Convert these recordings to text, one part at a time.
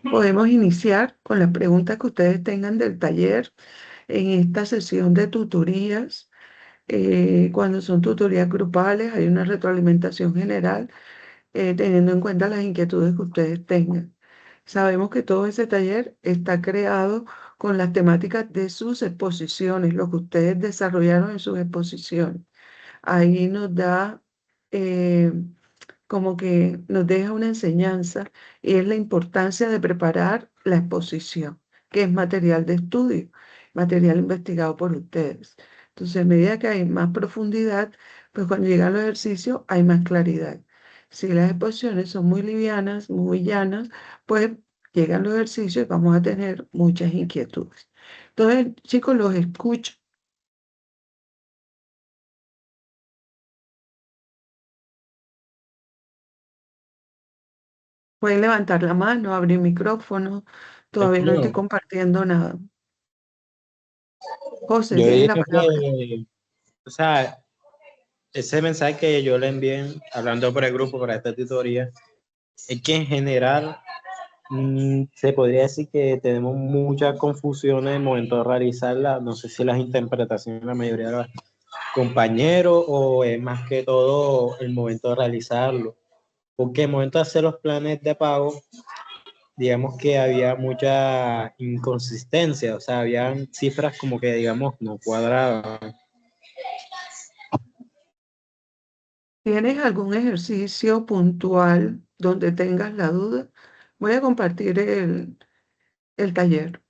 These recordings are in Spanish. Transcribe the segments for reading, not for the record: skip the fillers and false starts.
Podemos iniciar con las preguntas que ustedes tengan del taller en esta sesión de tutorías. Cuando son tutorías grupales, hay una retroalimentación general, teniendo en cuenta las inquietudes que ustedes tengan. Sabemos que todo ese taller está creado con las temáticas de sus exposiciones, lo que ustedes desarrollaron en sus exposiciones. Ahí nos da eh, como que nos deja una enseñanza y es la importancia de preparar la exposición, que es material de estudio, material investigado por ustedes. Entonces, a medida que hay más profundidad, pues cuando llegan los ejercicios hay más claridad. Si las exposiciones son muy livianas, muy llanas, pues llegan los ejercicios y vamos a tener muchas inquietudes. Entonces, chicos, los escucho. Pueden levantar la mano, abrir micrófono. Todavía no estoy Bueno, compartiendo nada. José, yo tienes la diría palabra. que, o sea, ese mensaje que yo le envié, hablando por el grupo, para esta tutoría, es que en general se podría decir que tenemos muchas confusiones en el momento de realizarla. No sé si las interpretaciones de la mayoría de los compañeros o es más que todo el momento de realizarlo. Porque en el momento de hacer los planes de pago, digamos que había mucha inconsistencia, o sea, habían cifras como que, digamos, no cuadraban. ¿Tienes algún ejercicio puntual donde tengas la duda? Voy a compartir el taller.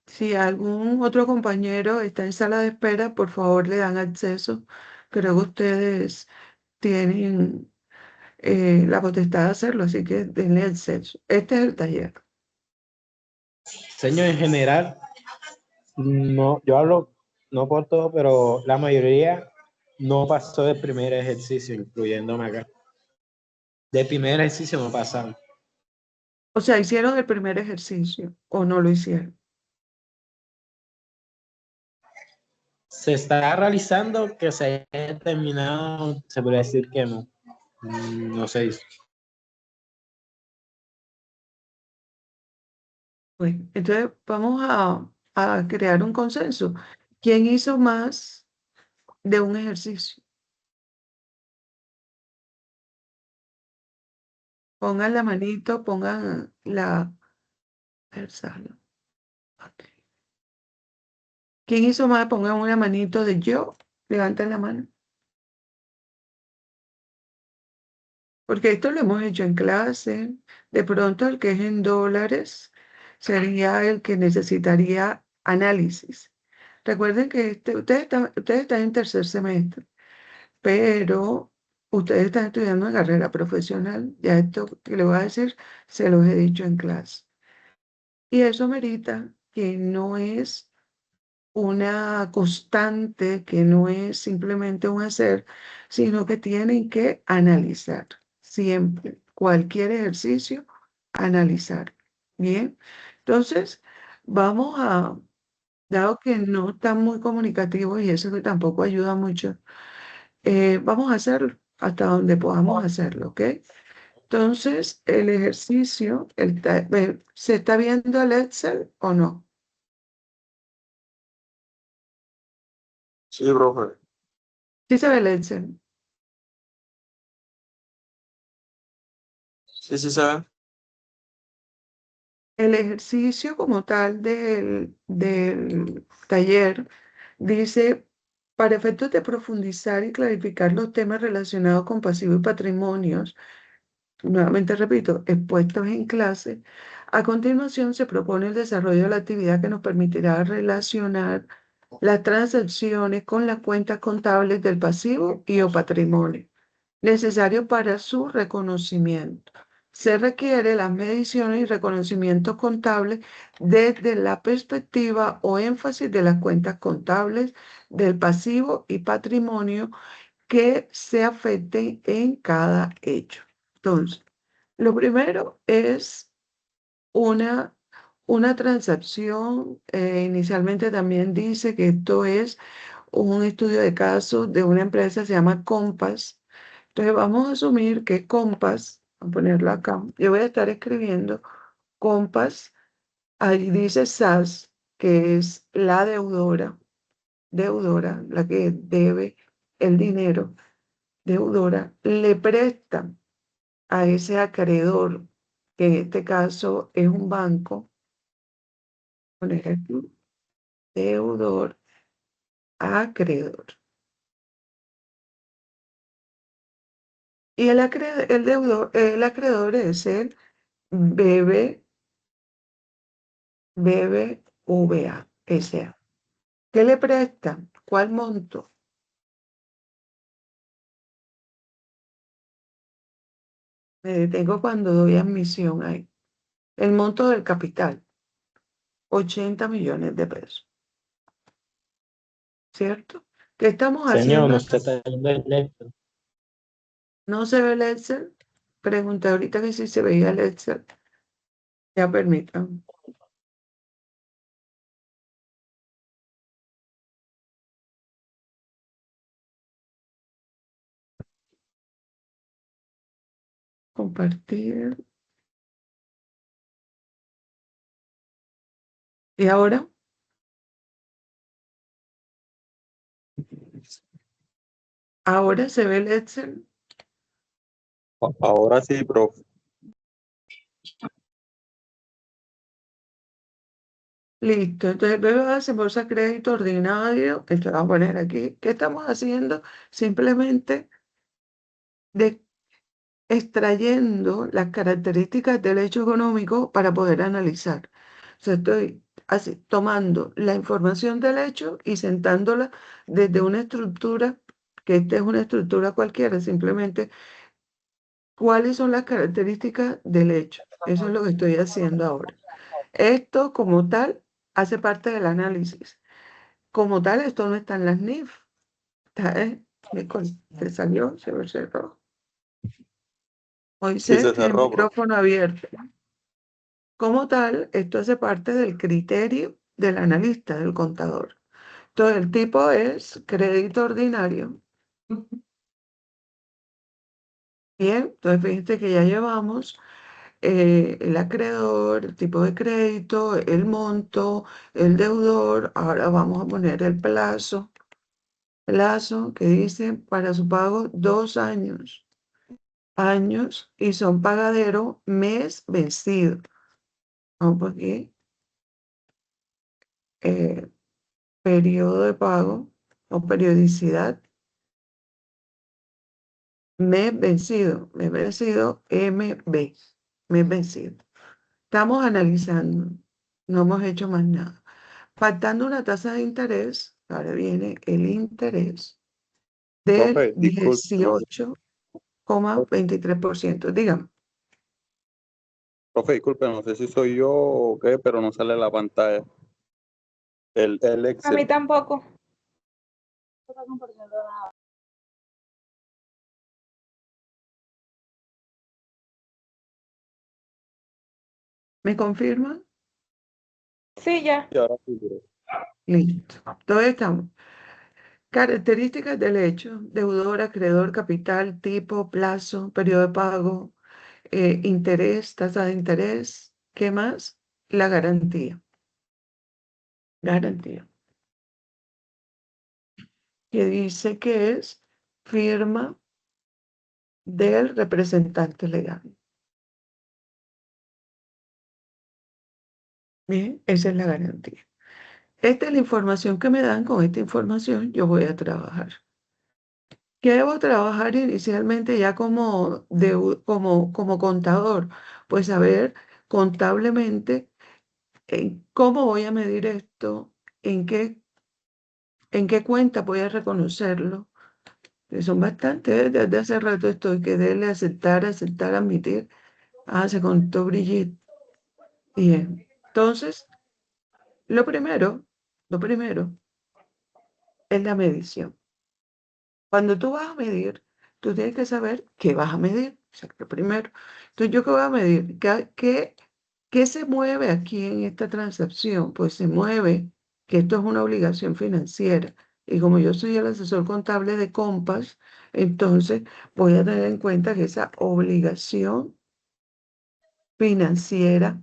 Si algún otro compañero está en sala de espera, por favor le dan acceso. Creo que ustedes tienen la potestad de hacerlo, así que denle acceso. Este es el taller. Señor, en general, no, yo hablo no por todo, pero la mayoría no pasó del primer ejercicio, incluyéndome acá. Del primer ejercicio no pasaron. O sea, hicieron el primer ejercicio o no lo hicieron. Se está realizando que se haya terminado, se podría decir que no. No se hizo. Bueno, entonces vamos a crear un consenso. ¿Quién hizo más de un ejercicio? Pongan la manito, pongan la... Versalo. Ok. ¿Quién hizo más? Pongan una manito de yo. Levanten la mano. Porque esto lo hemos hecho en clase. De pronto el que es en dólares sería el que necesitaría análisis. Recuerden que ustedes están en tercer semestre, pero ustedes están estudiando en carrera profesional. Ya esto que les voy a decir, se los he dicho en clase. Y eso merita que no es una constante, que no es simplemente un hacer, sino que tienen que analizar siempre, cualquier ejercicio, analizar. Bien, entonces vamos a, dado que no están muy comunicativos y eso que tampoco ayuda mucho, vamos a hacerlo hasta donde podamos hacerlo, ¿ok? Entonces, el ejercicio, ¿se está viendo el Excel o no? Sí, profe. Sí se ve el Excel. Sí, sí, se ve. El ejercicio como tal del taller dice, para efectos de profundizar y clarificar los temas relacionados con pasivo y patrimonios, nuevamente repito, expuestos en clase, a continuación se propone el desarrollo de la actividad que nos permitirá relacionar las transacciones con las cuentas contables del pasivo y o patrimonio, necesario para su reconocimiento. Se requiere las mediciones y reconocimientos contables desde la perspectiva o énfasis de las cuentas contables del pasivo y patrimonio que se afecten en cada hecho. Entonces, lo primero es una, una transacción. Inicialmente también dice que esto es un estudio de caso de una empresa que se llama Compass. Entonces vamos a asumir que Compass, a ponerlo acá, yo voy a estar escribiendo Compass, ahí dice SAS, que es la deudora, la que debe el dinero, deudora, le presta a ese acreedor, que en este caso es un banco, por ejemplo, deudor, acreedor. Y el acreedor es el BBVA S.A. ¿Qué le presta? ¿Cuál monto? Me detengo cuando doy admisión ahí. El monto del capital, 80 millones de pesos. ¿Cierto? ¿Qué estamos Señor, haciendo no acá? se está yendo el Excel. ¿No se ve el Excel? Pregunté ahorita que si se veía el Excel. Ya permitan. Compartir. ¿Y ahora? ¿Ahora se ve el Excel? Ahora sí, profe. Listo. Entonces, BBVA se bolsa crédito ordinario. Esto vamos a poner aquí. ¿Qué estamos haciendo? Simplemente extrayendo las características del hecho económico para poder analizar. O sea, estoy así, tomando la información del hecho y sentándola desde una estructura, que esta es una estructura cualquiera, simplemente cuáles son las características del hecho. Eso es lo que estoy haciendo ahora. Esto como tal hace parte del análisis. Como tal, esto no está en las NIF. Está, se salió, se cerró. Sí, Moisés se tiene el cerró, profe. micrófono abierto. Como tal, esto hace parte del criterio del analista, del contador. Entonces, el tipo es crédito ordinario. Bien, entonces fíjense que ya llevamos el acreedor, el tipo de crédito, el monto, el deudor. Ahora vamos a poner el plazo. Plazo que dice para su pago 2 años. Años y son pagadero mes vencido. Vamos por aquí. Eh, periodo de pago o periodicidad, mes vencido, MB, mes vencido. Estamos analizando, no hemos hecho más nada. Faltando una tasa de interés, ahora viene el interés del Profe, disculpe, no sé. 18,23%. Dígame, Profe, disculpe, no sé si soy yo o qué, pero no sale la pantalla. El A mí Excel. tampoco. ¿me confirma? Sí, ya. Y ahora sí, profe. Listo. Entonces estamos. Características del hecho: deudor, acreedor, capital, tipo, plazo, periodo de pago, interés, tasa de interés. ¿Qué más? La garantía. Garantía. Que dice que es firma del representante legal. Bien, esa es la garantía. Esta es la información que me dan. Con esta información yo voy a trabajar. ¿Qué debo trabajar inicialmente ya como contador? Pues saber contablemente cómo voy a medir esto, en qué cuenta voy a reconocerlo. Que son bastantes, desde hace rato estoy que dele aceptar, admitir. Ah, se contó Brigitte. Bien. Entonces, lo primero es la medición. Cuando tú vas a medir, tú tienes que saber qué vas a medir. O sea, lo primero. Entonces, ¿yo qué voy a medir? ¿Qué se mueve aquí en esta transacción? Pues se mueve que esto es una obligación financiera. Y como yo soy el asesor contable de Compass, entonces voy a tener en cuenta que esa obligación financiera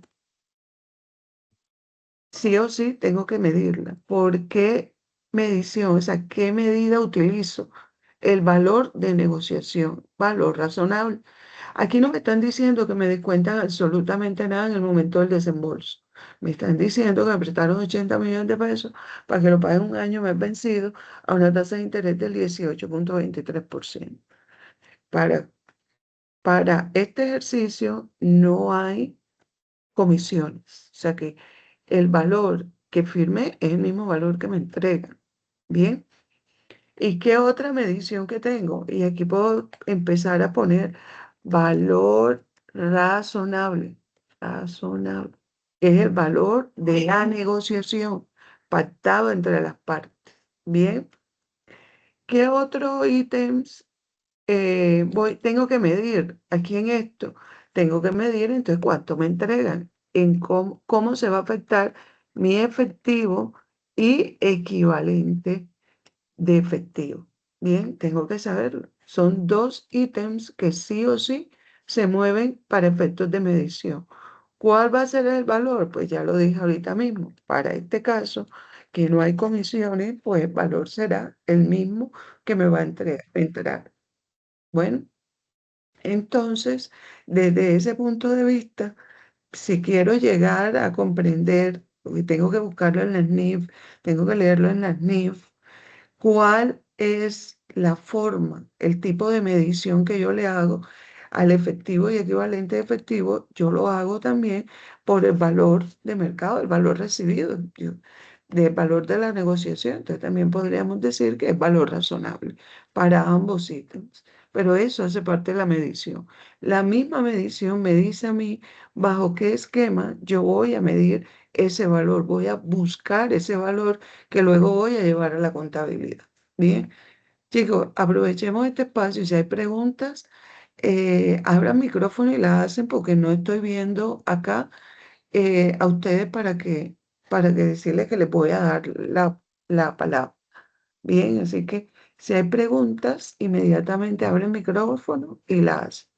sí o sí tengo que medirla. ¿Por qué medición? O sea, ¿qué medida utilizo? El valor de negociación, valor razonable. Aquí no me están diciendo que me descuentan absolutamente nada en el momento del desembolso. Me están diciendo que me prestaron 80 millones de pesos para que lo paguen un año mes vencido a una tasa de interés del 18,23%. Para, para este ejercicio no hay comisiones. O sea que el valor que firmé es el mismo valor que me entregan. Bien. ¿Y qué otra medición que tengo? Y aquí puedo empezar a poner valor razonable. Razonable. Es el valor de la negociación pactado entre las partes. Bien. ¿Qué otros ítems tengo que medir aquí en esto? Tengo que medir entonces cuánto me entregan, en cómo se va a afectar mi efectivo y equivalente de efectivo. Bien, tengo que saberlo. Son dos ítems que sí o sí se mueven para efectos de medición. ¿Cuál va a ser el valor? Pues ya lo dije ahorita mismo. Para este caso, que no hay comisiones, pues el valor será el mismo que me va a entregar. Bueno, entonces, desde ese punto de vista, si quiero llegar a comprender, porque tengo que buscarlo en la SNIF, tengo que leerlo en la SNIF, cuál es la forma, el tipo de medición que yo le hago al efectivo y equivalente de efectivo, yo lo hago también por el valor de mercado, el valor recibido, del valor de la negociación. Entonces también podríamos decir que es valor razonable para ambos ítems. Pero eso hace parte de la medición. La misma medición me dice a mí bajo qué esquema yo voy a medir ese valor, voy a buscar ese valor que luego voy a llevar a la contabilidad. Bien, chicos, aprovechemos este espacio. Si hay preguntas, abran micrófono y las hacen porque no estoy viendo acá a ustedes para que decirles que les voy a dar la palabra. Bien, así que si hay preguntas, inmediatamente abren el micrófono y las hacen.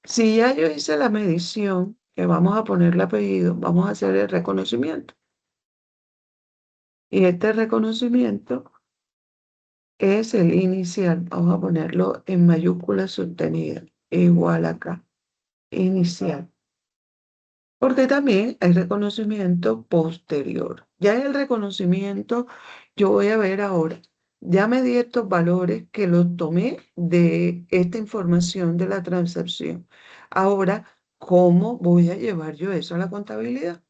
Si ya yo hice la medición, que vamos a ponerle apellido, vamos a hacer el reconocimiento. Y este reconocimiento es el inicial. Vamos a ponerlo en mayúscula sostenida. Igual acá. Inicial. Porque también hay reconocimiento posterior. Ya en el reconocimiento, yo voy a ver ahora. Ya me di estos valores que los tomé de esta información de la transacción. Ahora, ¿cómo voy a llevar yo eso a la contabilidad?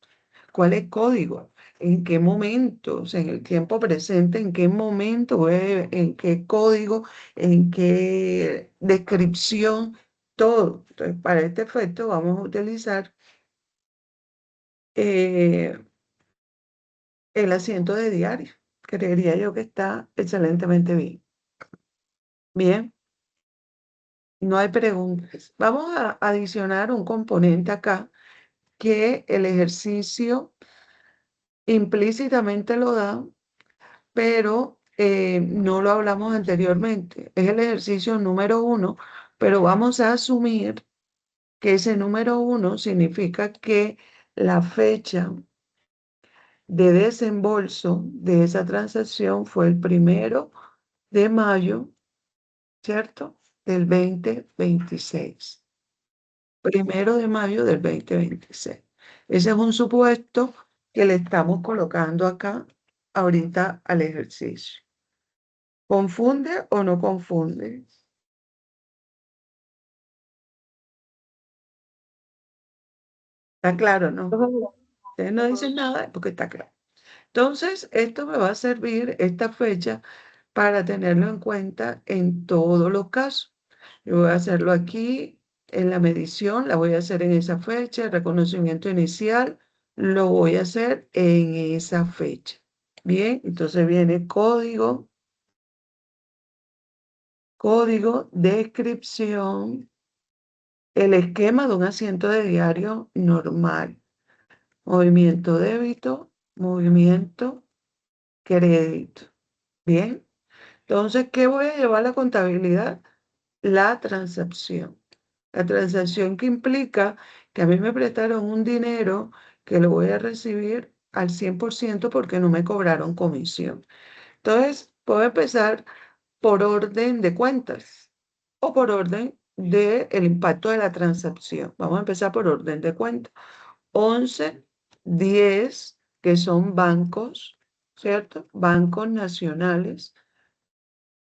¿Cuál es el código? ¿En qué momento? O sea, en el tiempo presente, ¿en qué momento? ¿En qué código? ¿En qué descripción? Todo. Entonces, para este efecto vamos a utilizar eh, el asiento de diario. Creería yo que está excelentemente bien. Bien, no hay preguntas. Vamos a adicionar un componente acá que el ejercicio implícitamente lo da, pero no lo hablamos anteriormente. Es el ejercicio número 1, pero vamos a asumir que ese número 1 significa que la fecha de desembolso de esa transacción fue el 1 de mayo, ¿cierto? Del 2026. 1 de mayo del 2026. Ese es un supuesto que le estamos colocando acá ahorita al ejercicio. ¿Confunde o no confunde? Está claro, ¿no? Ustedes no dicen nada porque está claro. Entonces, esto me va a servir, esta fecha, para tenerlo en cuenta en todos los casos. Yo voy a hacerlo aquí en la medición, la voy a hacer en esa fecha, el reconocimiento inicial, lo voy a hacer en esa fecha. Bien, entonces viene código, descripción, el esquema de un asiento de diario normal. Movimiento débito, movimiento crédito. Bien. Entonces, ¿qué voy a llevar a la contabilidad? La transacción. La transacción que implica que a mí me prestaron un dinero que lo voy a recibir al 100% porque no me cobraron comisión. Entonces, puedo empezar por orden de cuentas o por orden del impacto de la transacción. Vamos a empezar por orden de cuentas. 11, 10, que son bancos, ¿cierto? Bancos nacionales.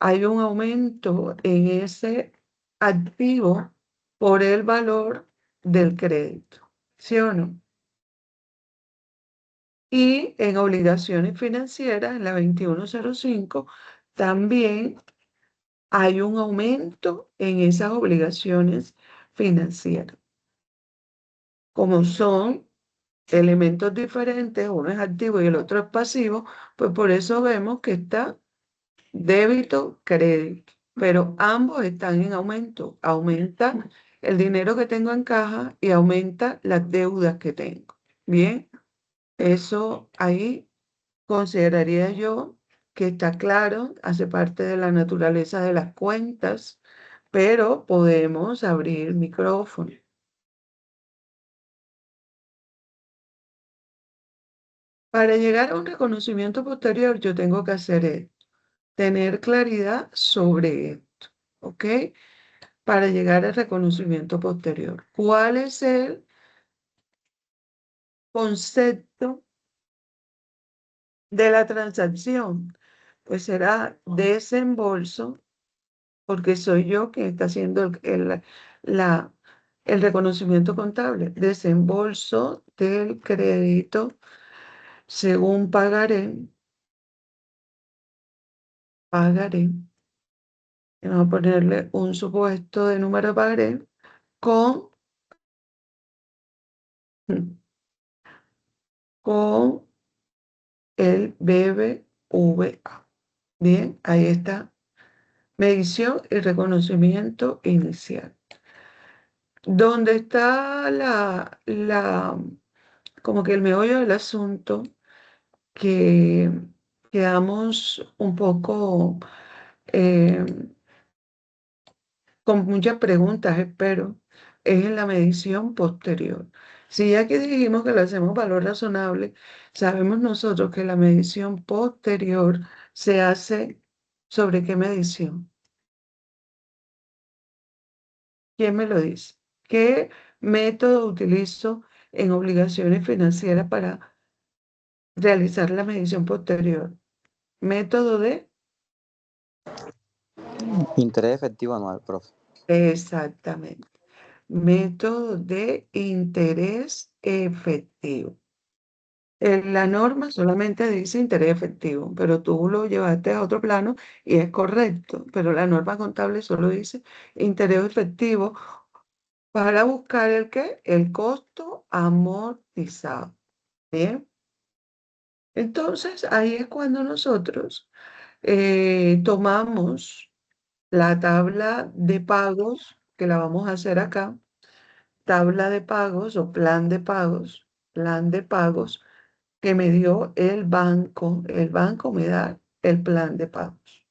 Hay un aumento en ese activo por el valor del crédito, ¿sí o no? Y en obligaciones financieras, en la 2105, también hay un aumento en esas obligaciones financieras. Como son elementos diferentes, uno es activo y el otro es pasivo, pues por eso vemos que está débito, crédito, pero ambos están en aumento. Aumenta el dinero que tengo en caja y aumenta las deudas que tengo. Bien, eso ahí consideraría yo que está claro, hace parte de la naturaleza de las cuentas, pero podemos abrir micrófono. Para llegar a un reconocimiento posterior, yo tengo que hacer esto, tener claridad sobre esto, ¿ok? Para llegar al reconocimiento posterior. ¿Cuál es el concepto de la transacción? Pues será desembolso, porque soy yo quien está haciendo el reconocimiento contable. Desembolso del crédito según pagaré. Pagaré. Y vamos a ponerle un supuesto de número de pagaré con, con el BBVA. Bien, ahí está. Medición y reconocimiento inicial. ¿Dónde está como que el meollo del asunto? Que quedamos un poco eh, con muchas preguntas, espero, es en la medición posterior. Si ya que dijimos que le hacemos valor razonable, sabemos nosotros que la medición posterior se hace ¿sobre qué medición? ¿Quién me lo dice? ¿Qué método utilizo en obligaciones financieras para realizar la medición posterior? Método de... Interés efectivo anual, profe. Exactamente. Método de interés efectivo. La norma solamente dice interés efectivo, pero tú lo llevaste a otro plano y es correcto, pero la norma contable solo dice interés efectivo para buscar el qué, el costo amortizado. Bien. Entonces, ahí es cuando nosotros tomamos la tabla de pagos, que la vamos a hacer acá, tabla de pagos o plan de pagos que me dio el banco. El banco me da el plan de pagos.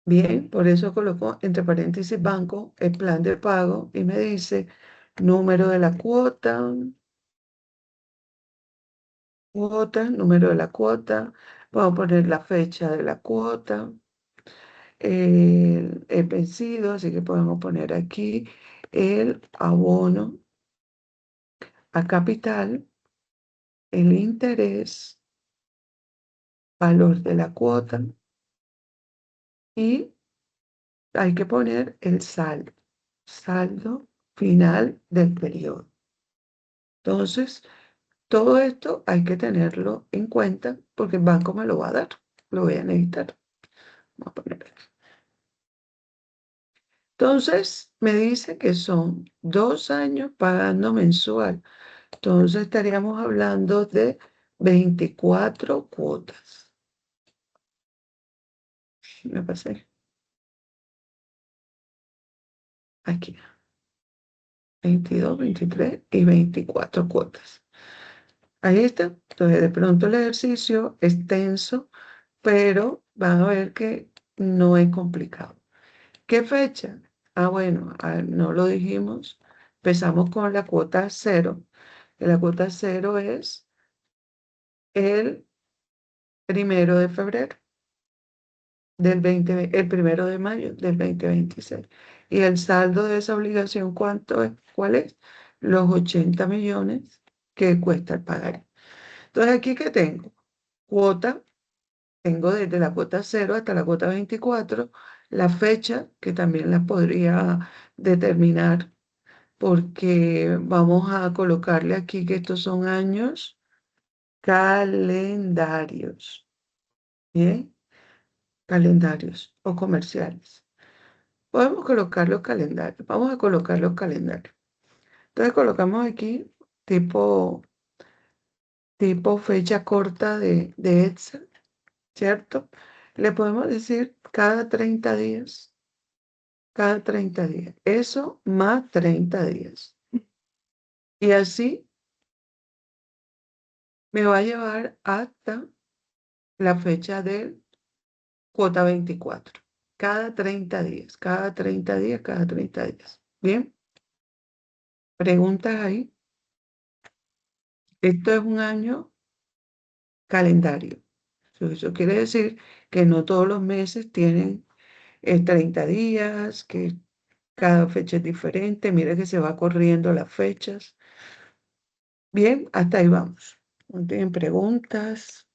Bien, por eso coloco entre paréntesis banco el plan de pago y me dice número de la cuota, número de la cuota, vamos a poner la fecha de la cuota, el vencido, así que podemos poner aquí el abono a capital, el interés, valor de la cuota y hay que poner el saldo final del periodo. Entonces, todo esto hay que tenerlo en cuenta porque el banco me lo va a dar, lo voy a necesitar. Vamos a poner aquí. Entonces, me dice que son 2 años pagando mensual. Entonces, estaríamos hablando de 24 cuotas. Me pasé. Aquí. 22, 23 y 24 cuotas. Ahí está. Entonces, de pronto el ejercicio es tenso, pero van a ver que no es complicado. ¿Qué fecha? Bueno, no lo dijimos. Empezamos con la cuota 0. que la cuota cero es el 1 de febrero el 1 de mayo del 2026. Y el saldo de esa obligación, ¿cuánto es? ¿Cuál es? Los 80 millones que cuesta el pagar. Entonces, ¿aquí qué tengo? Cuota, tengo desde la cuota 0 hasta la cuota 24, la fecha, que también la podría determinar, porque vamos a colocarle aquí que estos son años calendarios. ¿Bien? Calendarios o comerciales. Podemos colocar los calendarios. Vamos a colocar los calendarios. Entonces colocamos aquí tipo fecha corta de Excel, ¿cierto? Le podemos decir cada 30 días. Cada 30 días. Eso más 30 días. Y así me va a llevar hasta la fecha de cuota 24. Cada 30 días, cada 30 días, cada 30 días. Bien. Preguntas ahí. Esto es un año calendario. Eso quiere decir que no todos los meses tienen 30 días, que cada fecha es diferente. Mira que se va corriendo las fechas. Bien, hasta ahí vamos. ¿No tienen preguntas?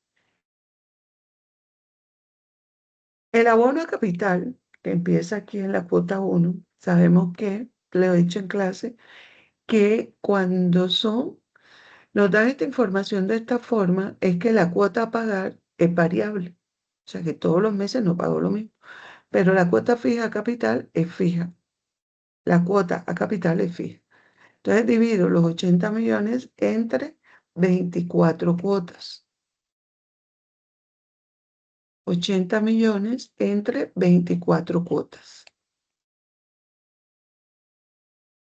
El abono a capital, que empieza aquí en la cuota 1, sabemos que, le he dicho en clase, que cuando nos dan esta información de esta forma, es que la cuota a pagar es variable. O sea que todos los meses no pago lo mismo. Pero la cuota fija a capital es fija. La cuota a capital es fija. Entonces divido los 80 millones entre 24 cuotas. 80 millones entre 24 cuotas.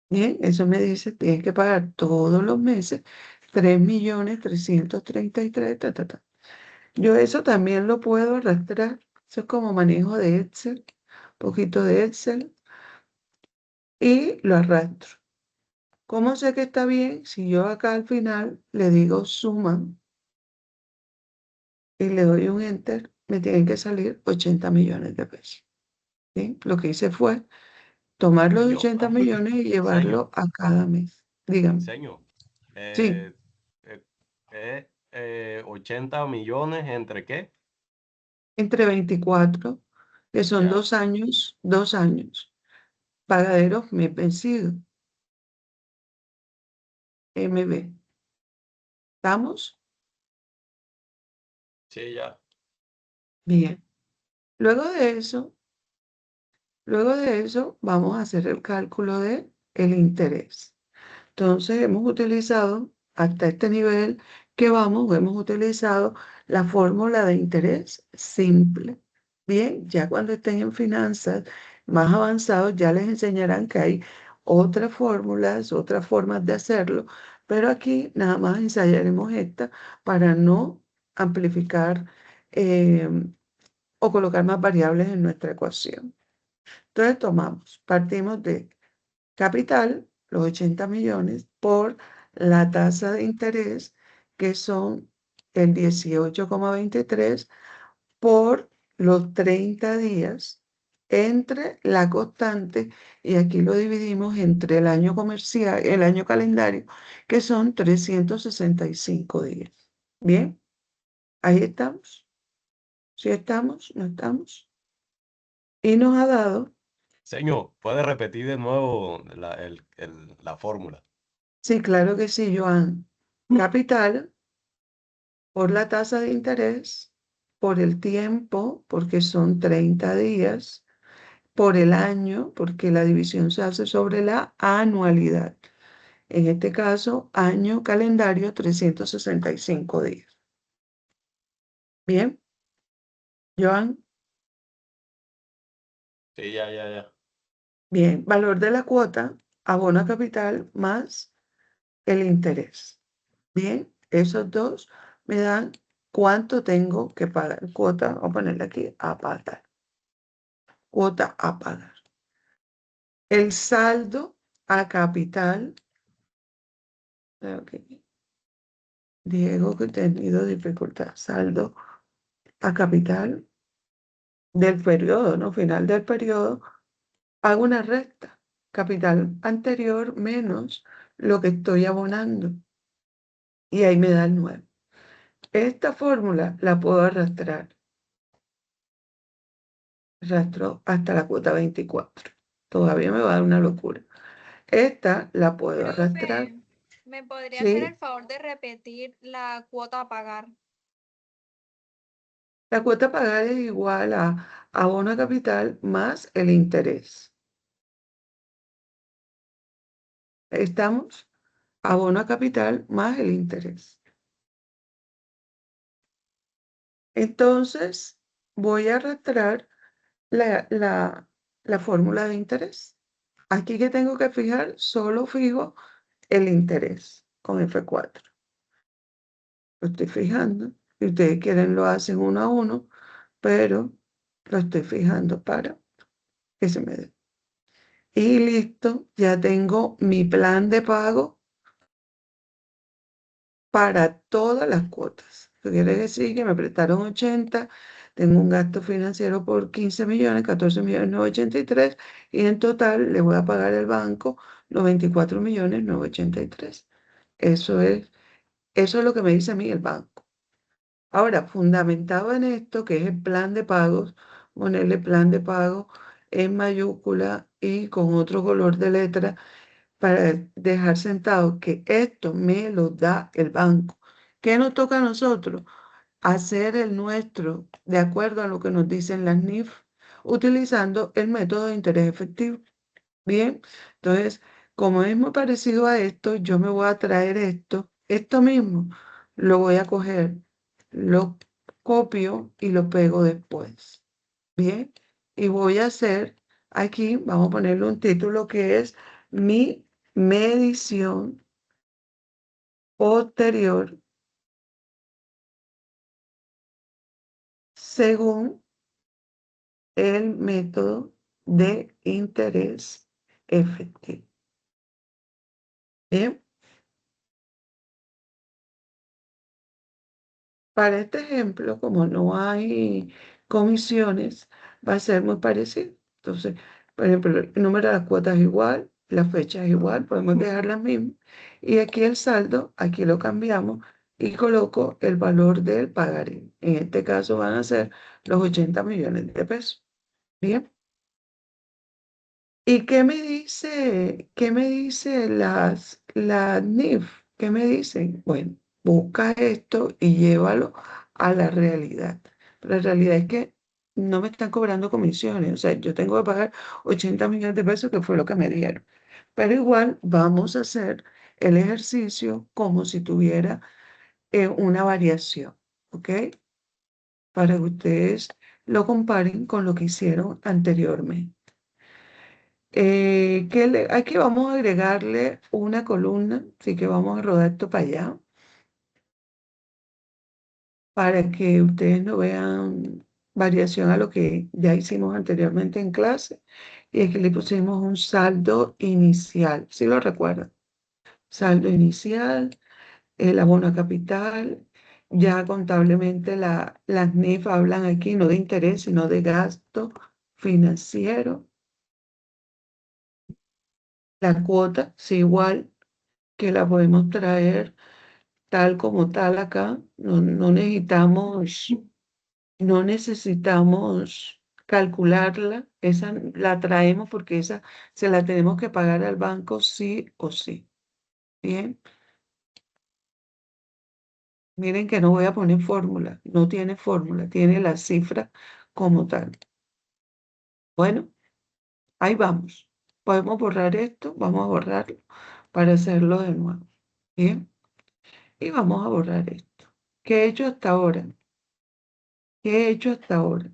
Bien, eso me dice, tienes que pagar todos los meses 3.333.000, ta, ta, ta. Yo eso también lo puedo arrastrar. Eso es como manejo de Excel, poquito de Excel, y lo arrastro. ¿Cómo sé que está bien? Si yo acá al final le digo suma y le doy un enter, me tienen que salir 80 millones de pesos. ¿Sí? Lo que hice fue tomar los 80 millones y llevarlo a cada mes. Dígame. Señor, Sí, 80 millones entre qué? entre 24, que son Ya. 2 años. Pagaderos mes vencido. MB. ¿Estamos? Sí, ya. Bien. Luego de eso, vamos a hacer el cálculo de el interés. Entonces, hemos utilizado hasta este nivel que hemos utilizado la fórmula de interés simple. Bien, ya cuando estén en finanzas más avanzados, ya les enseñarán que hay otras fórmulas, otras formas de hacerlo, pero aquí nada más ensayaremos esta para no amplificar eh, o colocar más variables en nuestra ecuación. Entonces, partimos de capital, los 80 millones, por la tasa de interés, que son el 18,23, por los 30 días, entre la constante, y aquí lo dividimos entre el año comercial, el año calendario, que son 365 días. Bien, ahí estamos. ¿Sí estamos? ¿No estamos? Y nos ha dado, Señor, ¿puede repetir de nuevo la fórmula? sí, claro que sí, Joan, capital por la tasa de interés, por el tiempo, porque son 30 días, por el año, porque la división se hace sobre la anualidad. En este caso, año calendario, 365 días. Bien, Joan, Sí, ya. bien, valor de la cuota, abono a capital más el interés. Bien, esos dos me dan cuánto tengo que pagar. Cuota, voy a ponerle aquí, a pagar. Cuota a pagar. El saldo a capital, ok, Diego, que he tenido dificultad. Saldo a capital del periodo, ¿no? Final del periodo, hago una recta. Capital anterior menos lo que estoy abonando. Y ahí me da el 9. Esta fórmula la puedo arrastrar. Arrastro hasta la cuota 24. Todavía me va a dar una locura. Esta la puedo arrastrar. Profe, ¿me podría hacer el Sí, favor de repetir la cuota a pagar? la cuota a pagar es igual a abono a capital más el interés. ¿Estamos? Abono a capital más el interés. Entonces, voy a arrastrar la fórmula de interés. Aquí que tengo que fijar, solo fijo el interés con F4. Lo estoy fijando. Si ustedes quieren, lo hacen uno a uno, pero lo estoy fijando para que se me dé. Y listo, ya tengo mi plan de pago para todas las cuotas. Eso quiere decir que me prestaron 80, tengo un gasto financiero por 15 millones, 14 millones 983, y en total le voy a pagar al banco 94 millones 983. Eso es lo que me dice a mí el banco. Ahora, fundamentado en esto, que es el plan de pagos, ponerle plan de pago en mayúscula y con otro color de letra para dejar sentado que esto me lo da el banco. ¿Qué nos toca a nosotros? Hacer el nuestro de acuerdo a lo que nos dicen las NIF, utilizando el método de interés efectivo. Bien, entonces, como es muy parecido a esto, yo me voy a traer esto mismo, lo voy a coger, lo copio y lo pego después. Bien, y voy a hacer aquí, vamos a ponerle un título que es mi medición posterior según el método de interés efectivo. Bien. Para este ejemplo, como no hay comisiones, va a ser muy parecido. Entonces, por ejemplo, el número de las cuotas es igual, la fecha es igual, podemos dejar las mismas. Y aquí el saldo, aquí lo cambiamos y coloco el valor del pagaré. En este caso van a ser los 80 millones de pesos. Bien. ¿Y qué me dice la NIF? ¿Qué me dicen? Bueno, busca esto y llévalo a la realidad. Pero la realidad es que no me están cobrando comisiones. O sea, yo tengo que pagar 80 millones de pesos, que fue lo que me dieron. Pero igual vamos a hacer el ejercicio como si tuviera una variación, ¿ok? Para que ustedes lo comparen con lo que hicieron anteriormente. Aquí vamos a agregarle una columna, así que vamos a rodar esto para allá, para que ustedes no vean variación a lo que ya hicimos anteriormente en clase. Y aquí le pusimos un saldo inicial, ¿sí lo recuerdan? Saldo inicial, el abono a capital, ya contablemente las NIF hablan aquí no de interés, sino de gasto financiero. La cuota, sí, igual que la podemos traer tal como tal acá. No necesitamos calcularla. Esa la traemos porque esa se la tenemos que pagar al banco sí o sí. Bien, miren que no voy a poner fórmula, no tiene fórmula, tiene la cifra como tal. Bueno, ahí vamos. Podemos borrar esto, vamos a borrarlo para hacerlo de nuevo. Bien, y vamos a borrar esto. ¿Qué he hecho hasta ahora? ¿Qué he hecho hasta ahora?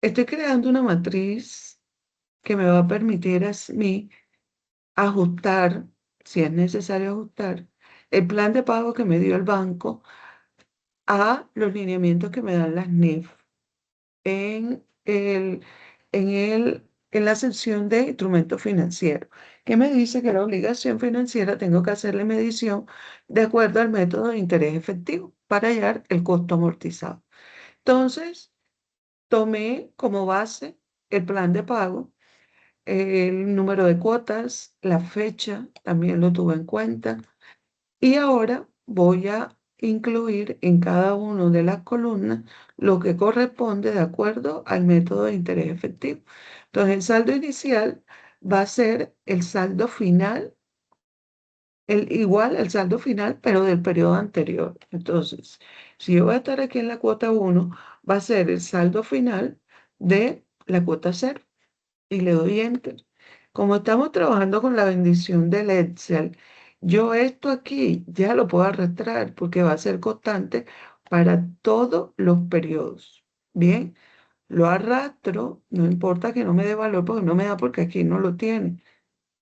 Estoy creando una matriz que me va a permitir a mí ajustar, si es necesario ajustar, el plan de pago que me dio el banco a los lineamientos que me dan las NIF en la sección de instrumentos financieros. que me dice que la obligación financiera tengo que hacerle medición de acuerdo al método de interés efectivo para hallar el costo amortizado. Entonces, tomé como base el plan de pago, el número de cuotas, la fecha, también lo tuve en cuenta. Y ahora voy a incluir en cada una de las columnas lo que corresponde de acuerdo al método de interés efectivo. Entonces, el saldo inicial va a ser el saldo final, igual al saldo final, pero del periodo anterior. Entonces, si yo voy a estar aquí en la cuota 1, va a ser el saldo final de la cuota 0 y le doy Enter. Como estamos trabajando con la bendición del Excel, yo esto aquí ya lo puedo arrastrar porque va a ser constante para todos los periodos. Bien, lo arrastro, no importa que no me dé valor porque no me da porque aquí no lo tiene.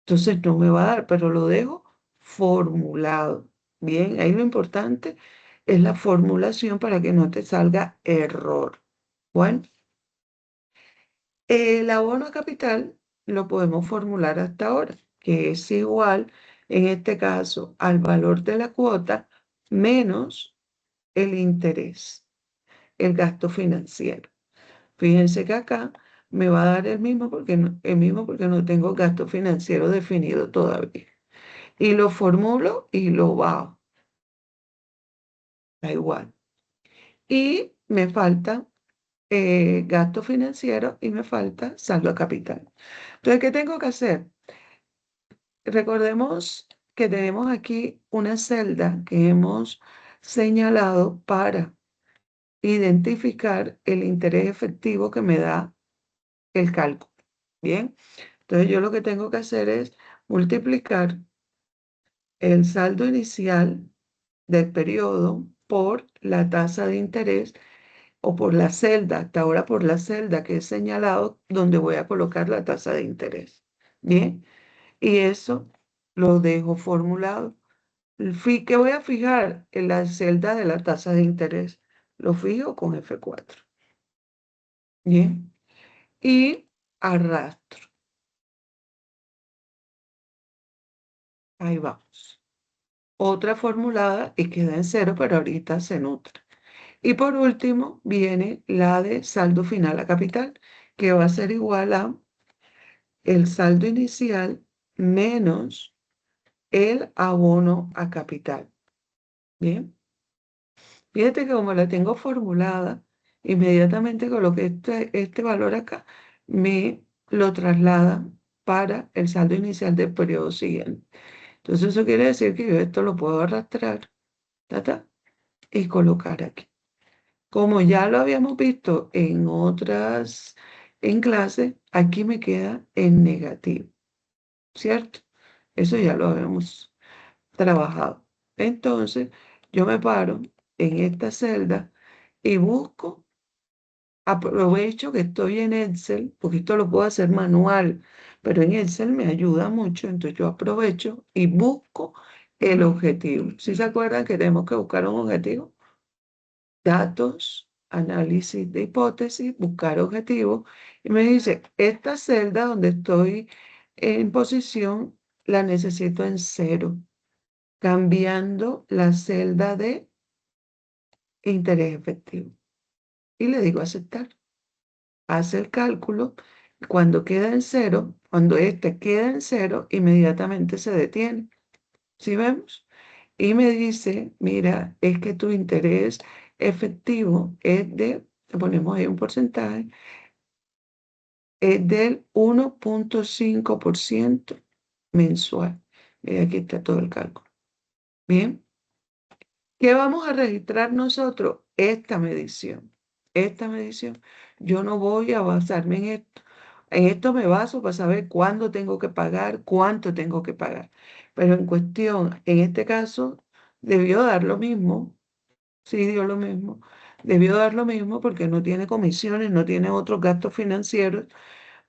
Entonces no me va a dar, pero lo dejo formulado. Bien, ahí lo importante es la formulación para que no te salga error. Bueno. El abono a capital lo podemos formular hasta ahora, que es igual, en este caso, al valor de la cuota menos el interés, el gasto financiero. Fíjense que acá me va a dar el mismo porque no tengo gasto financiero definido todavía. Y lo formulo y lo bajo. Da igual. Y me falta gasto financiero y me falta saldo a capital. Entonces, ¿qué tengo que hacer? Recordemos que tenemos aquí una celda que hemos señalado para identificar el interés efectivo que me da el cálculo. Bien, entonces yo lo que tengo que hacer es multiplicar el saldo inicial del periodo por la tasa de interés o por la celda, hasta ahora por la celda que he señalado donde voy a colocar la tasa de interés. Bien, y eso lo dejo formulado. ¿Qué voy a fijar? En la celda de la tasa de interés. Lo fijo con F4. Bien. Y arrastro. Ahí vamos. Otra formulada y queda en 0, pero ahorita se nutre. Y por último viene la de saldo final a capital, que va a ser igual a el saldo inicial menos el abono a capital. Bien. Fíjate que como la tengo formulada, inmediatamente coloqué este valor acá, me lo traslada para el saldo inicial del periodo siguiente. Entonces eso quiere decir que yo esto lo puedo arrastrar, ta, y colocar aquí. Como ya lo habíamos visto en clase, aquí me queda en negativo, ¿cierto? Eso ya lo habíamos trabajado. Entonces, yo me paro en esta celda y busco, aprovecho que estoy en Excel, porque esto lo puedo hacer manual, pero en Excel me ayuda mucho, entonces yo aprovecho y busco el objetivo. ¿Sí se acuerdan que tenemos que buscar un objetivo? Datos, análisis de hipótesis, buscar objetivo, y me dice, esta celda donde estoy en posición, la necesito en 0. Cambiando la celda de interés efectivo. Y le digo aceptar. Hace el cálculo. Cuando queda en 0, cuando este queda en 0, inmediatamente se detiene. ¿Sí vemos? Y me dice, mira, es que tu interés efectivo es le ponemos ahí un porcentaje, es del 1.5% mensual. Mira, aquí está todo el cálculo. Bien. ¿Qué vamos a registrar nosotros? Esta medición. Esta medición. Yo no voy a basarme en esto. En esto me baso para saber cuándo tengo que pagar, cuánto tengo que pagar. Pero en cuestión, en este caso, debió dar lo mismo. Sí, dio lo mismo. Debió dar lo mismo porque no tiene comisiones, no tiene otros gastos financieros.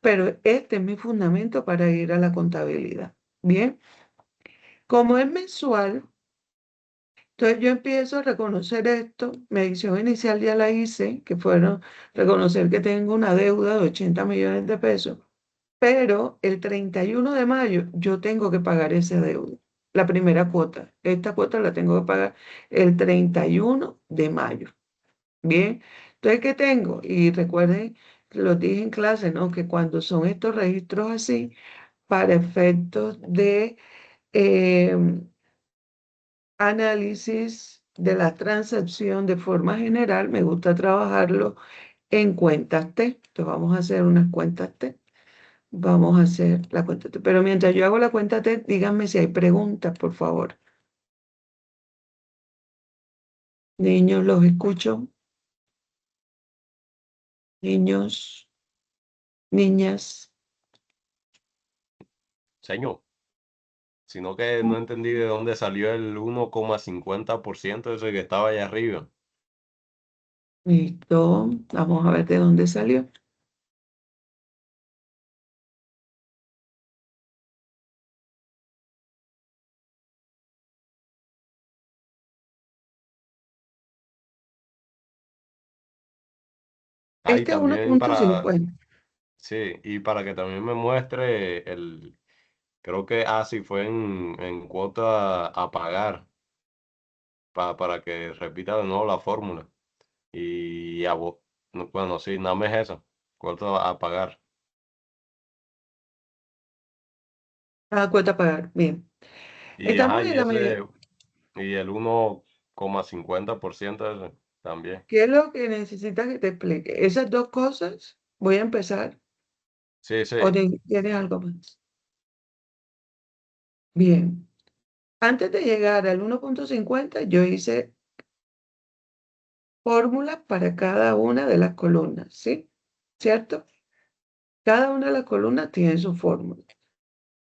Pero este es mi fundamento para ir a la contabilidad. Bien. Como es mensual, entonces yo empiezo a reconocer esto, medición inicial ya la hice, que fueron reconocer que tengo una deuda de 80 millones de pesos. pero el 31 de mayo yo tengo que pagar ese deuda, la primera cuota. Esta cuota la tengo que pagar el 31 de mayo. Bien, entonces, ¿qué tengo? Y recuerden, lo dije en clase, ¿no? Que cuando son estos registros así, para efectos de análisis de la transacción de forma general, me gusta trabajarlo en cuentas T. Entonces, vamos a hacer unas cuentas T. Vamos a hacer la cuenta T. Pero mientras yo hago la cuenta T, díganme si hay preguntas, por favor. Niños, los escucho. Niños, niñas. Señor, sino que no entendí de dónde salió el 1,50% ese que estaba allá arriba. Listo. Vamos a ver de dónde salió. Ah, y Este es también para, 1,50. sí, y para que también me muestre el, creo que, sí, fue en cuota a pagar, para que repita de nuevo la fórmula. Y no, bueno, sí, nada más es eso, cuota a pagar. Cuenta a pagar. Bien. Y, Estamos y en la ese, media. y el 1,50% ese también. ¿Qué es lo que necesitas que te explique? Esas dos cosas, voy a empezar. Sí, ¿O sí, tienes algo más? Bien. Antes de llegar al 1,50, yo hice fórmulas para cada una de las columnas, ¿sí? ¿Cierto? Cada una de las columnas tiene su fórmula.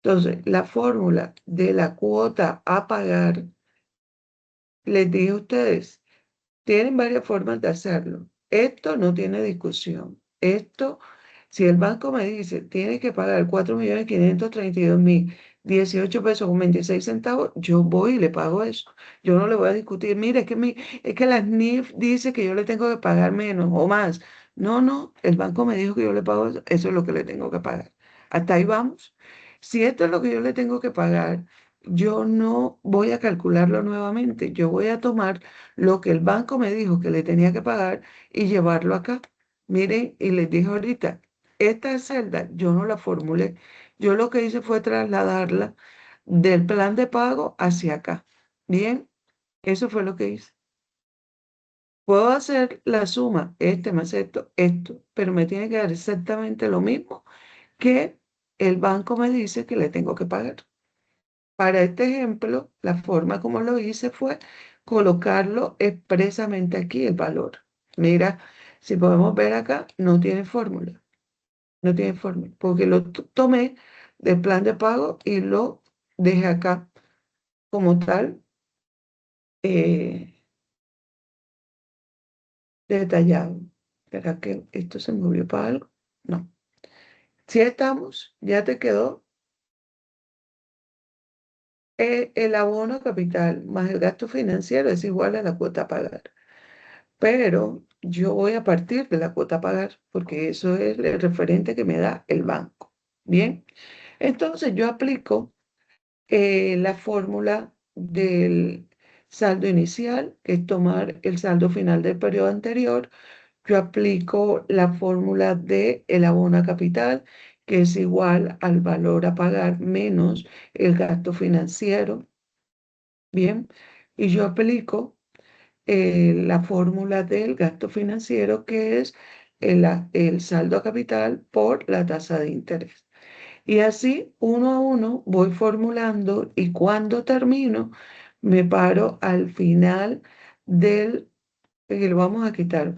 Entonces, la fórmula de la cuota a pagar, les dije a ustedes, tienen varias formas de hacerlo. Esto no tiene discusión. Esto, si el banco me dice, tiene que pagar 4.532.018 pesos con 26 centavos, yo voy y le pago eso. Yo no le voy a discutir, mire, es que la SNIF dice que yo le tengo que pagar menos o más. No, no, el banco me dijo que yo le pago eso, eso es lo que le tengo que pagar. Hasta ahí vamos. Si esto es lo que yo le tengo que pagar, yo no voy a calcularlo nuevamente. Yo voy a tomar lo que el banco me dijo que le tenía que pagar y llevarlo acá. Miren, y les dije ahorita, esta celda yo no la formulé. Yo lo que hice fue trasladarla del plan de pago hacia acá. Bien, eso fue lo que hice. Puedo hacer la suma, este más esto, pero me tiene que dar exactamente lo mismo que el banco me dice que le tengo que pagar. Para este ejemplo, la forma como lo hice fue colocarlo expresamente aquí, el valor. Mira, si podemos ver acá, no tiene fórmula, no tiene fórmula, porque lo tomé del plan de pago y lo dejé acá como tal, eh, detallado. ¿Será que esto se movió para algo? No. Si estamos, ya te quedó el abono capital más el gasto financiero es igual a la cuota a pagar. Pero yo voy a partir de la cuota a pagar porque eso es el referente que me da el banco. Bien, entonces yo aplico la fórmula del saldo inicial, que es tomar el saldo final del periodo anterior. Yo aplico la fórmula de el abono a capital, que es igual al valor a pagar menos el gasto financiero. Bien, y yo aplico la fórmula del gasto financiero, que es el saldo a capital por la tasa de interés. Y así, uno a uno, voy formulando y cuando termino, me paro al final del, lo vamos a quitar.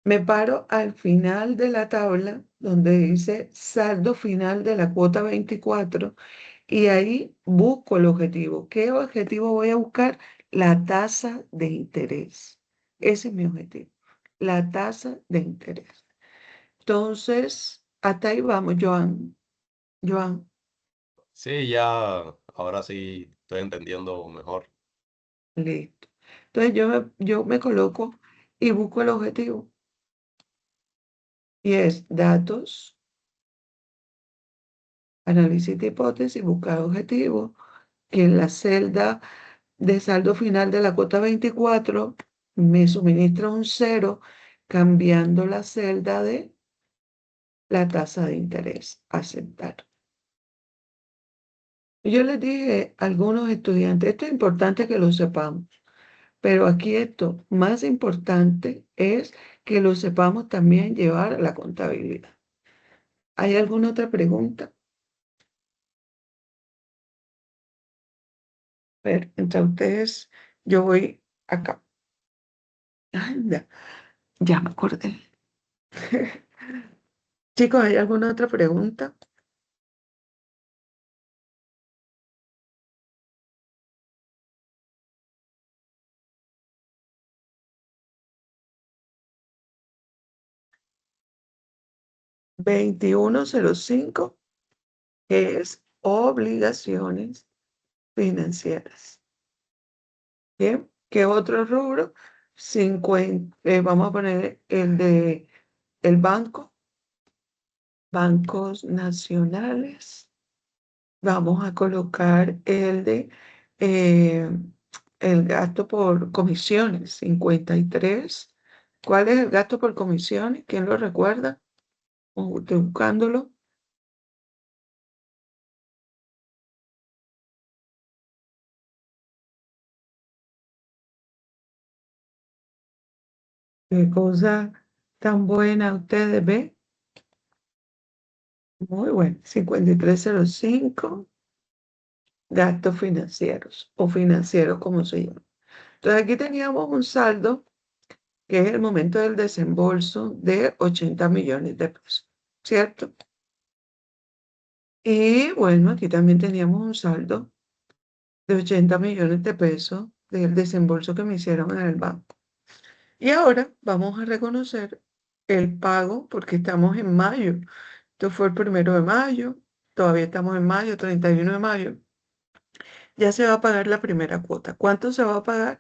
Me paro al final de la tabla donde dice saldo final de la cuota 24 y ahí busco el objetivo. ¿Qué objetivo voy a buscar? La tasa de interés. Ese es mi objetivo, la tasa de interés. Entonces, hasta ahí vamos, Joan. Joan, Sí, ya, ahora sí estoy entendiendo mejor. listo. Entonces, yo me coloco y busco el objetivo. Y es datos, análisis de hipótesis, buscar objetivo, que en la celda de saldo final de la cuota 24 me suministra un 0, cambiando la celda de la tasa de interés, aceptar. Yo les dije a algunos estudiantes, esto es importante que lo sepamos, pero aquí esto más importante es que lo sepamos también llevar a la contabilidad. ¿Hay alguna otra pregunta? A ver, entre ustedes, yo voy acá. Anda, ya me acordé. Chicos, ¿hay alguna otra pregunta? $21.05, que es obligaciones financieras. Bien, ¿qué otro rubro? 50, vamos a poner el de el banco, bancos nacionales. Vamos a colocar el de eh, el gasto por comisiones, 53. ¿Cuál es el gasto por comisiones? ¿Quién lo recuerda? O estoy buscándolo. Qué cosa tan buena ustedes ven. Muy bueno. 5305, gastos financieros o financieros como se llama. Entonces aquí teníamos un saldo que es el momento del desembolso de 80 millones de pesos, ¿cierto? Y bueno, aquí también teníamos un saldo de 80 millones de pesos del desembolso que me hicieron en el banco. Y ahora vamos a reconocer el pago porque estamos en mayo. Esto fue el 1 de mayo, todavía estamos en mayo, 31 de mayo. Ya se va a pagar la primera cuota. ¿Cuánto se va a pagar?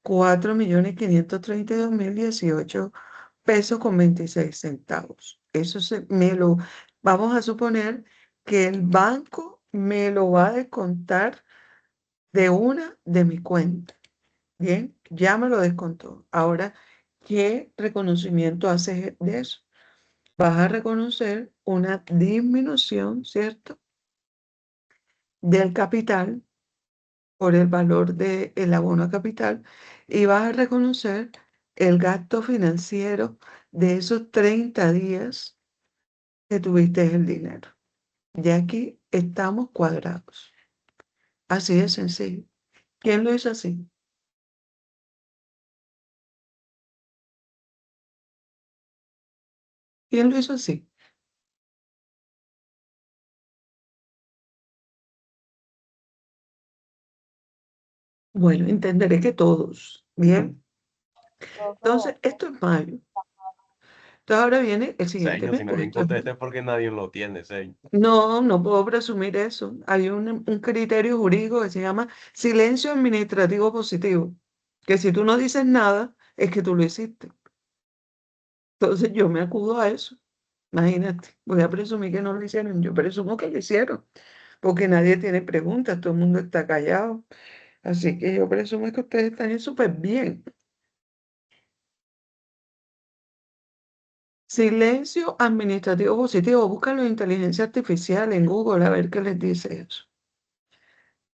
4.532.018 pesos con 26 centavos. Eso vamos a suponer que el banco me lo va a descontar de una de mi cuenta. Bien, ya me lo descontó. Ahora, ¿qué reconocimiento haces de eso? Vas a reconocer una disminución, ¿cierto? Del capital por el valor del abono a capital y vas a reconocer el gasto financiero de esos 30 días que tuviste el dinero. Ya aquí estamos cuadrados. Así de sencillo. ¿Quién lo hizo así? ¿Quién lo hizo así? Bueno, entenderé que todos. Bien. Entonces, esto es mayo. Entonces ahora viene el siguiente Señor, mes, si porque nadie esto es contesta es porque nadie lo tiene, señor. no, no puedo presumir eso. Hay un criterio jurídico que se llama silencio administrativo positivo, que si tú no dices nada, es que tú lo hiciste. Entonces yo me acudo a eso. Imagínate, voy a presumir que no lo hicieron. Yo presumo que lo hicieron, porque nadie tiene preguntas, todo el mundo está callado. Así que yo presumo que ustedes están súper bien. Silencio administrativo positivo. Búscalo en inteligencia artificial en Google a ver qué les dice eso.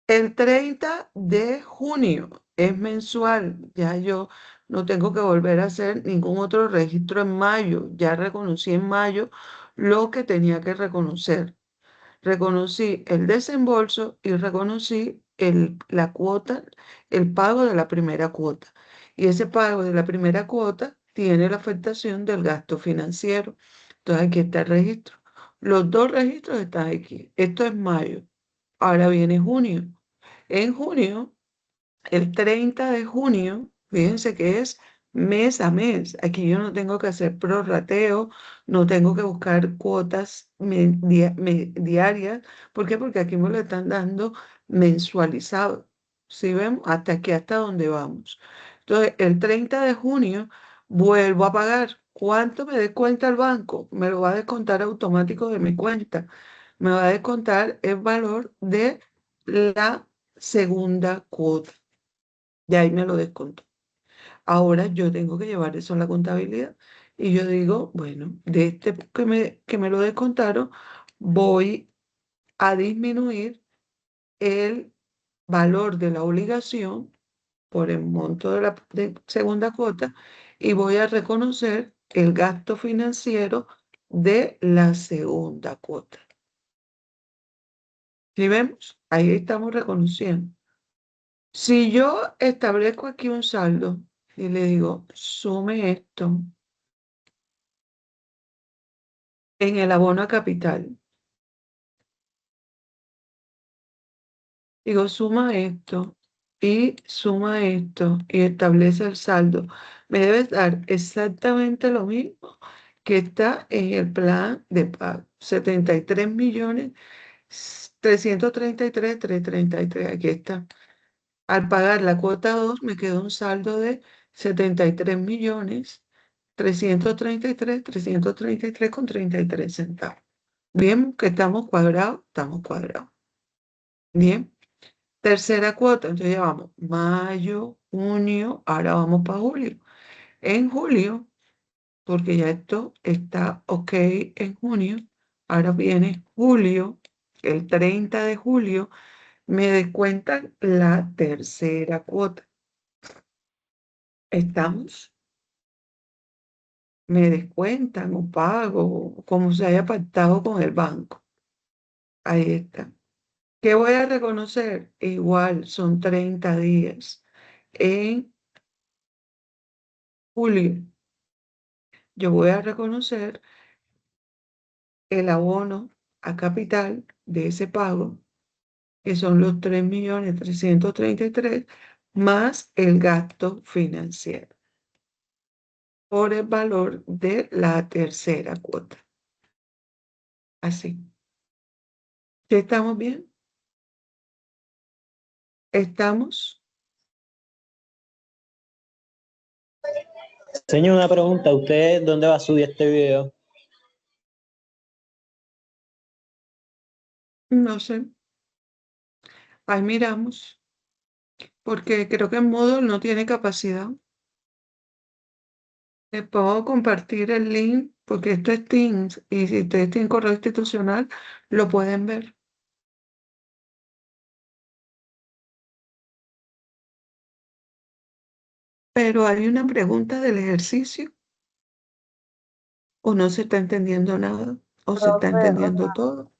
El 30 de junio es mensual. Ya yo no tengo que volver a hacer ningún otro registro en mayo. Ya reconocí en mayo lo que tenía que reconocer. Reconocí el desembolso y reconocí la cuota, el pago de la primera cuota. Y ese pago de la primera cuota tiene la afectación del gasto financiero. Entonces aquí está el registro. Los dos registros están aquí. Esto es mayo. Ahora viene junio. En junio, el 30 de junio, fíjense que es mes a mes. Aquí yo no tengo que hacer prorrateo, no tengo que buscar cuotas diarias. ¿Por qué? Porque aquí me lo están dando mensualizado. ¿Sí vemos? Hasta aquí, hasta donde vamos. Entonces, el 30 de junio vuelvo a pagar. ¿Cuánto me descuenta el banco? Me lo va a descontar automático de mi cuenta. Me va a descontar el valor de la segunda cuota. De ahí me lo descontó. Ahora yo tengo que llevar eso a la contabilidad. Y yo digo, bueno, de este que me lo descontaron, voy a disminuir el valor de la obligación por el monto de la segunda cuota y voy a reconocer el gasto financiero de la segunda cuota. ¿Sí vemos? Ahí estamos reconociendo. Si yo establezco aquí un saldo y le digo, sume esto en el abono a capital, digo, suma esto y establece el saldo, me debe dar exactamente lo mismo que está en el plan de pago, 73.333.333. Aquí está. Al pagar la cuota 2 me quedó un saldo de 73.333.333,33 centavos. Bien, que estamos cuadrados, Bien. Tercera cuota, entonces ya vamos, mayo, junio, ahora vamos para julio. En julio, porque ya esto está ok en junio, ahora viene julio, el 30 de julio, me descuentan la tercera cuota. ¿Estamos? Me descuentan o pago, como se haya pactado con el banco. Ahí está. ¿Qué voy a reconocer? Igual, son 30 días. En julio, yo voy a reconocer el abono a capital de ese pago, que son los 3.333.000 más el gasto financiero por el valor de la tercera cuota. Así. ¿Sí estamos bien? ¿Estamos? Señor, una pregunta. ¿Usted dónde va a subir este video? No sé. Ahí miramos, porque creo que en Moodle no tiene capacidad. Les puedo compartir el link, porque esto es Teams, y si ustedes tienen correo institucional, lo pueden ver. Pero hay una pregunta del ejercicio, o no se está entendiendo nada, o se está entendiendo todo.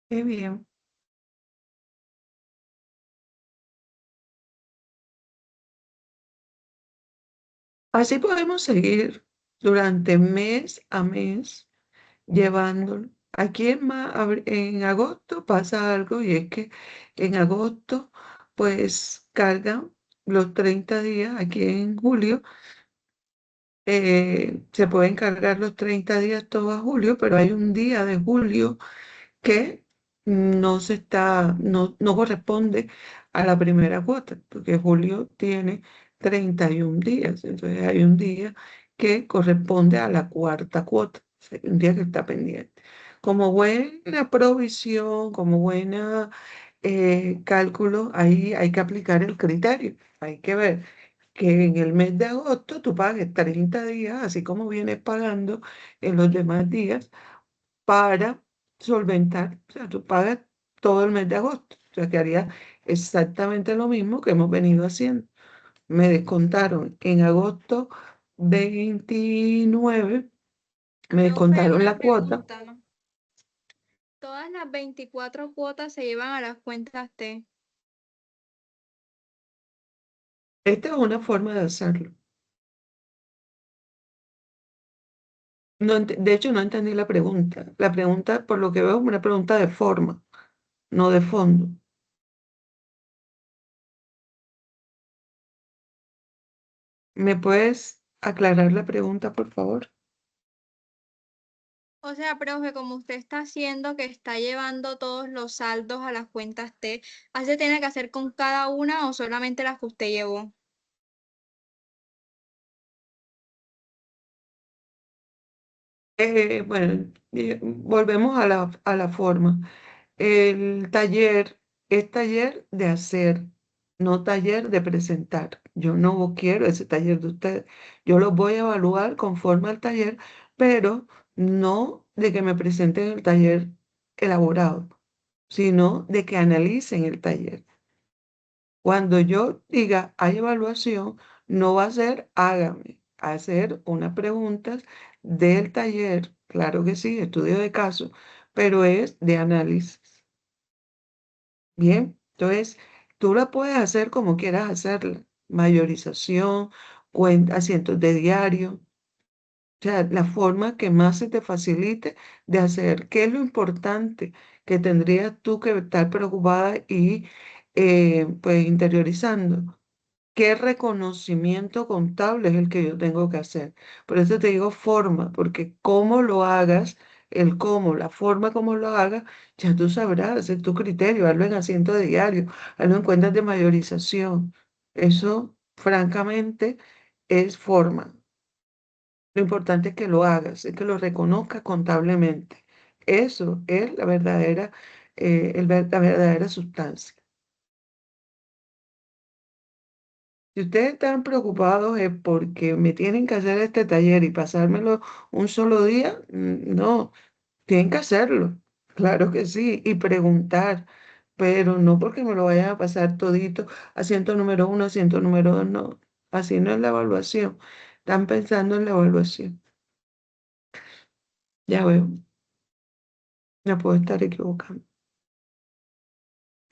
Qué bien. Así podemos seguir durante mes a mes llevándolo. Aquí en agosto pasa algo y es que en agosto pues cargan los 30 días, aquí en julio se pueden cargar los 30 días todo a julio, pero hay un día de julio que no corresponde a la primera cuota, porque julio tiene 31 días, entonces hay un día que corresponde a la cuarta cuota, o sea, un día que está pendiente. Como buena provisión, como buena cálculo, ahí hay que aplicar el criterio, hay que ver que en el mes de agosto tú pagues 30 días, así como vienes pagando en los demás días, para solventar, o sea, tú pagas todo el mes de agosto, o sea, que haría exactamente lo mismo que hemos venido haciendo. Me descontaron en agosto 29, me Profe, descontaron una la cuota. pregunta. Todas las 24 cuotas se llevan a las cuentas T. Esta es una forma de hacerlo. De hecho, no entendí la pregunta. La pregunta, por lo que veo, es una pregunta de forma, no de fondo. ¿Me puedes aclarar la pregunta, por favor? O sea, profe, como usted está haciendo que está llevando todos los saldos a las cuentas T, ¿así se tiene que hacer con cada una o solamente las que usted llevó? Bueno, volvemos a la forma. El taller es taller de hacer, no taller de presentar. Yo no quiero ese taller de ustedes. Yo los voy a evaluar conforme al taller, pero no de que me presenten el taller elaborado, sino de que analicen el taller. Cuando yo diga hay evaluación, no va a ser hágame, hacer unas preguntas del taller, claro que sí, estudio de caso, pero es de análisis. Bien, entonces tú la puedes hacer como quieras hacerla, mayorización, cuenta, asientos de diario, o sea, la forma que más se te facilite de hacer. ¿Qué es lo importante que tendrías tú que estar preocupada y pues interiorizando? ¿Qué reconocimiento contable es el que yo tengo que hacer? Por eso te digo forma, porque cómo lo hagas, el cómo, la forma como lo hagas, ya tú sabrás, es tu criterio, hazlo en asiento de diario, hazlo en cuentas de mayorización. Eso, francamente, es forma. Lo importante es que lo hagas, es que lo reconozcas contablemente. Eso es la verdadera, la verdadera sustancia. Si ustedes están preocupados es porque me tienen que hacer este taller y pasármelo un solo día, no, tienen que hacerlo, claro que sí, y preguntar, pero no porque me lo vayan a pasar todito, asiento número uno, asiento número dos, no, así no es la evaluación, están pensando en la evaluación, ya veo, me puedo estar equivocando.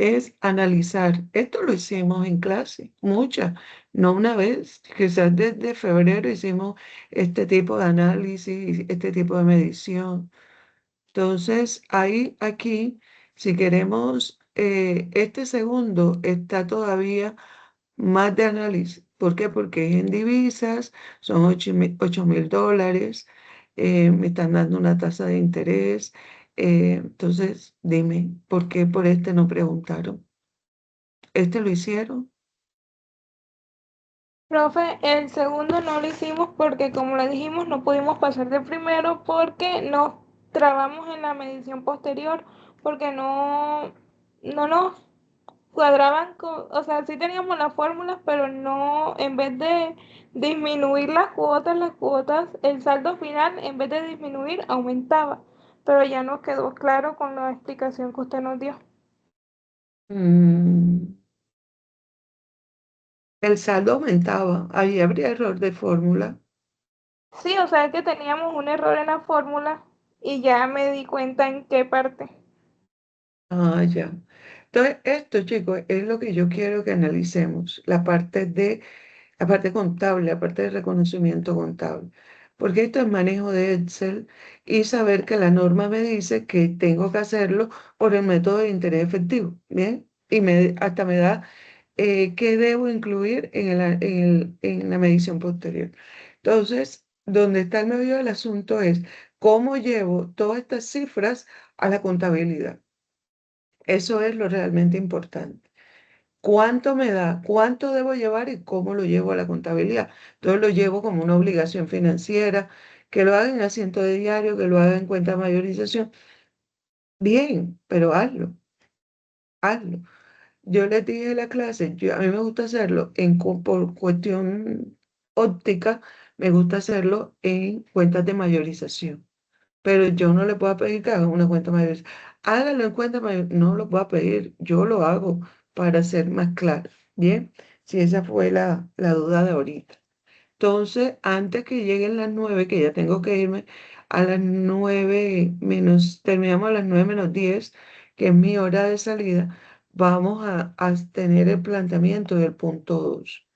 Es analizar. Esto lo hicimos en clase, muchas, no una vez, quizás desde febrero hicimos este tipo de análisis, este tipo de medición. Entonces, ahí, aquí, si queremos, este segundo está todavía más de análisis. ¿Por qué? Porque es en divisas, son $8,000, me están dando una tasa de interés. Entonces, dime, ¿por qué por este no preguntaron? ¿Este lo hicieron? Profe, el segundo no lo hicimos porque, como le dijimos, no pudimos pasar de primero porque nos trabamos en la medición posterior, porque no nos cuadraban o sea, sí teníamos las fórmulas, pero no, en vez de disminuir las cuotas, el saldo final, en vez de disminuir, aumentaba. Pero ya nos quedó claro con la explicación que usted nos dio. Mm, el saldo aumentaba, ahí habría error de fórmula. Sí, o sea, que teníamos un error en la fórmula y ya me di cuenta en qué parte. Ah, ya. Entonces, esto, chicos, es lo que yo quiero que analicemos, la parte contable, la parte de reconocimiento contable. Porque esto es manejo de Excel y saber que la norma me dice que tengo que hacerlo por el método de interés efectivo, ¿bien? Y hasta me da qué debo incluir en la medición posterior. Entonces, donde está el medio del asunto es cómo llevo todas estas cifras a la contabilidad. Eso es lo realmente importante. ¿Cuánto me da? ¿Cuánto debo llevar y cómo lo llevo a la contabilidad? Entonces lo llevo como una obligación financiera, que lo haga en asiento de diario, que lo haga en cuenta de mayorización. Bien, pero hazlo. Yo les dije en la clase, a mí me gusta hacerlo por cuestión óptica, me gusta hacerlo en cuentas de mayorización. Pero yo no le puedo pedir que haga una cuenta mayor. Hágalo en cuenta mayor. No lo puedo pedir, yo lo hago para ser más claro. Bien, si esa fue la duda de ahorita. Entonces, antes que lleguen las 9, que ya tengo que irme a las 9 menos, terminamos a las 9 menos 10, que es mi hora de salida, vamos a tener el planteamiento del punto 2.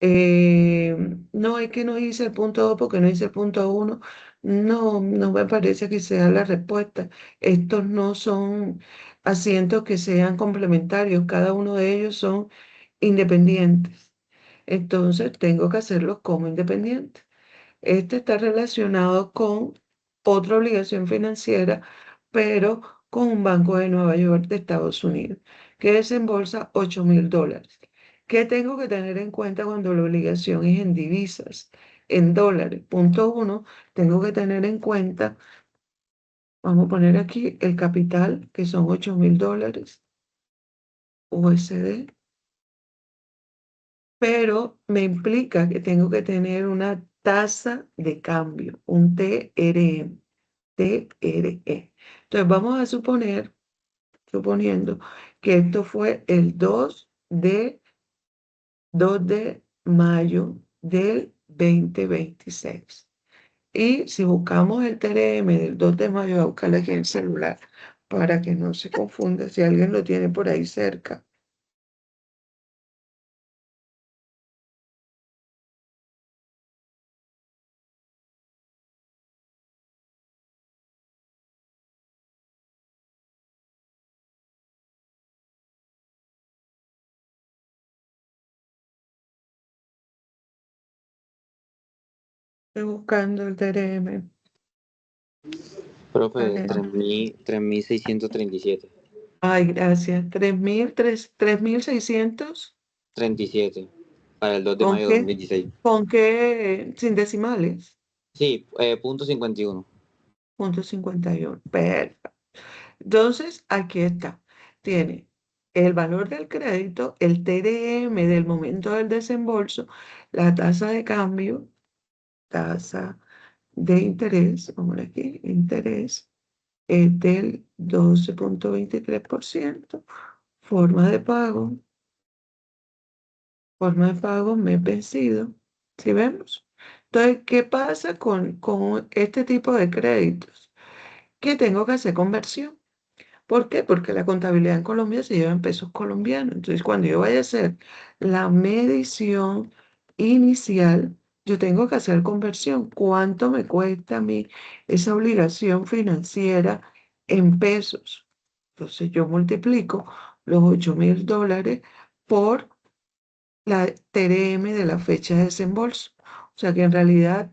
No, es que no hice el punto 2 porque no hice el punto 1. No, no me parece que sea la respuesta. Estos no son asientos que sean complementarios, cada uno de ellos son independientes. Entonces tengo que hacerlos como independientes. Este está relacionado con otra obligación financiera, pero con un banco de Nueva York de Estados Unidos, que desembolsa $8.000. ¿Qué tengo que tener en cuenta cuando la obligación es en divisas, en dólares? Punto uno, tengo que tener en cuenta, vamos a poner aquí el capital, que son $8.000 USD, pero me implica que tengo que tener una tasa de cambio, un TRM. TRE. Entonces vamos a suponer, suponiendo que esto fue el 2 de mayo del 2026. Y si buscamos el TRM del 2 de mayo, voy a buscarlo aquí en el celular para que no se confunda si alguien lo tiene por ahí cerca. Estoy buscando el TRM. Profe, Vale. 3.637. Ay, gracias. 3.600. 37 para el 2 de ¿Con mayo de qué? 2016. ¿Con qué? Sin decimales. Sí, punto 51. Punto 51. Perfecto. Entonces, aquí está. Tiene el valor del crédito, el TDM del momento del desembolso, la tasa de cambio, tasa de interés, vamos a ver aquí, interés es del 12.23%, forma de pago, mes vencido, ¿sí vemos? Entonces, ¿qué pasa con este tipo de créditos? Que tengo que hacer conversión. ¿Por qué? Porque la contabilidad en Colombia se lleva en pesos colombianos. Entonces, cuando yo vaya a hacer la medición inicial, yo tengo que hacer conversión. ¿Cuánto me cuesta a mí esa obligación financiera en pesos? Entonces, yo multiplico los $8.000 por la TRM de la fecha de desembolso. O sea que en realidad